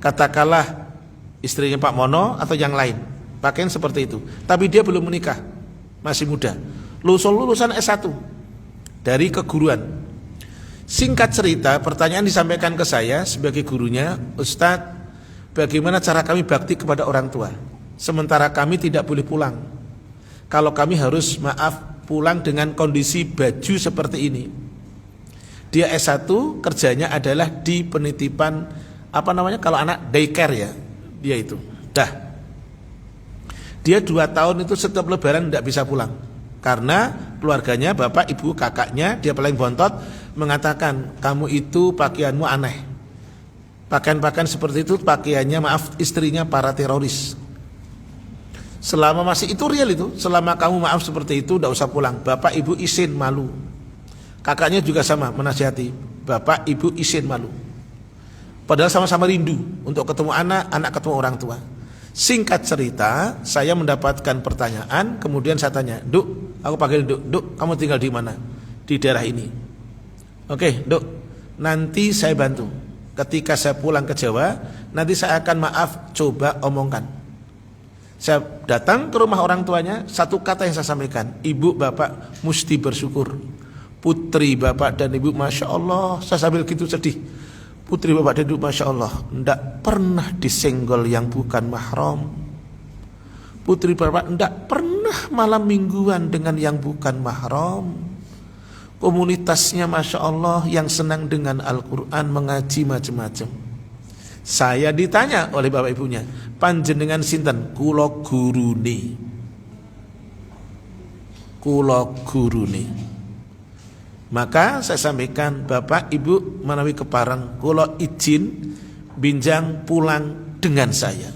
Katakanlah istrinya Pak Mono atau yang lain, pakaian seperti itu. Tapi dia belum menikah, masih muda, lulusan S1 dari keguruan. Singkat cerita, pertanyaan disampaikan ke saya sebagai gurunya, Ustadz, bagaimana cara kami bakti kepada orang tua sementara kami tidak boleh pulang? Kalau kami harus pulang dengan kondisi baju seperti ini. Dia S1, kerjanya adalah di penitipan kalau anak daycare ya, dia itu. Dia 2 tahun itu setiap lebaran tidak bisa pulang karena keluarganya, bapak, ibu, kakaknya, dia paling bontot, mengatakan kamu itu pakaianmu aneh. Pakaian-pakaian seperti itu pakaiannya istrinya para teroris. Selama masih itu real itu, selama kamu seperti itu tidak usah pulang. Bapak ibu izin malu. Kakaknya juga sama menasihati, bapak ibu izin malu. Padahal sama-sama rindu untuk ketemu anak ketemu orang tua. Singkat cerita, saya mendapatkan pertanyaan, kemudian saya tanya, Duk, aku panggil Duk, kamu tinggal di mana? Di daerah ini. Oke, Duk, nanti saya bantu. Ketika saya pulang ke Jawa, nanti saya akan coba omongkan. Saya datang ke rumah orang tuanya, satu kata yang saya sampaikan, ibu bapak mesti bersyukur. Putri bapak dan ibu masya Allah, saya sambil gitu sedih. Putri bapak dan ibu masya Allah, tidak pernah disenggol yang bukan mahram. Putri bapak tidak pernah malam mingguan dengan yang bukan mahram. Komunitasnya masya Allah yang senang dengan Al-Quran, mengaji macam-macam. Saya ditanya oleh bapak ibunya, panjenengan sinten? Kula gurune. Maka saya sampaikan, bapak ibu menawi kepareng, kula izin binjang pulang dengan saya.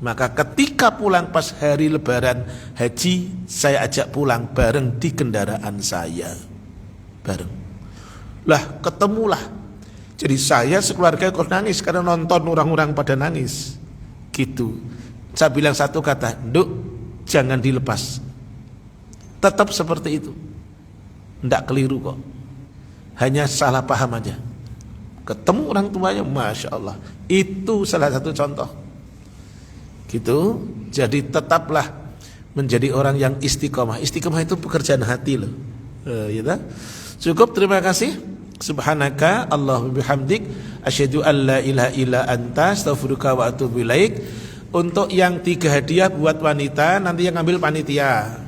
Maka ketika pulang pas hari lebaran haji, saya ajak pulang bareng di kendaraan saya. Bareng. Lah ketemulah. Jadi saya sekeluarga kok nangis karena nonton orang-orang pada nangis. Gitu. Saya bilang satu kata, Duk, jangan dilepas. Tetap seperti itu. Tidak keliru kok. Hanya salah paham aja. Ketemu orang tuanya, masya Allah. Itu salah satu contoh. Gitu. Jadi tetaplah menjadi orang yang istiqomah. Istiqomah itu pekerjaan hati loh. Gitu. Cukup, terima kasih. Subhanaka Allahumma bihamdik asyhadu an la ilaha illa anta astaghfiruka wa atubu ilaik. Untuk yang 3 hadiah buat wanita nanti yang ngambil panitia.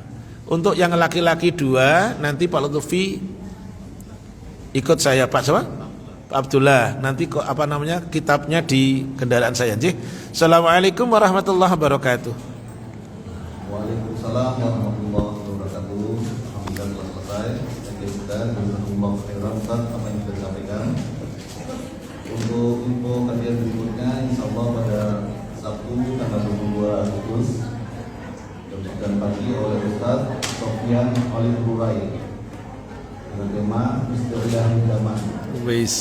Untuk yang laki-laki 2 nanti Pak Lutfi ikut saya, Pak siapa? Pak Abdullah. Nanti kok kitabnya di kendaraan saya. Assalamualaikum warahmatullahi wabarakatuh. Waalaikumsalam warahmatullahi wabarakatuh. Alhamdulillah telah selesai. Kita jazakumullah khairan Ustaz apa yang sudah disampaikan. Untuk info kajian berikutnya insyaallah pada Sabtu tanggal 22 Agustus jam 9 pagi oleh Ustaz Sofyan Oleh Burai dengan tema Misteri Zaman. Wis.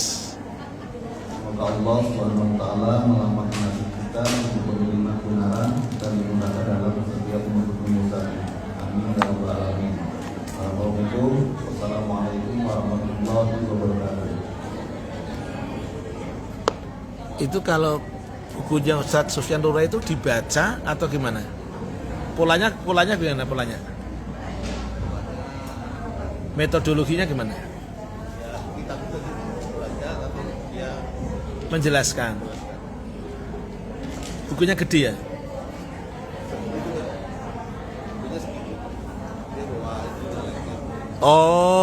Semoga Allah Subhanahu wa taala melapangkan hati kita untuk menerima kebenaran dan dimudahkan dalam setiap urusan. Amin ya rabbal alamin. Wassalamualaikum warahmatullahi wabarakatuh. Itu kalau bukunya Ustaz Sofyan Rurai itu dibaca atau gimana? Polanya gimana polanya? Metodologinya gimana? Menjelaskan. Bukunya gede ya? Oh.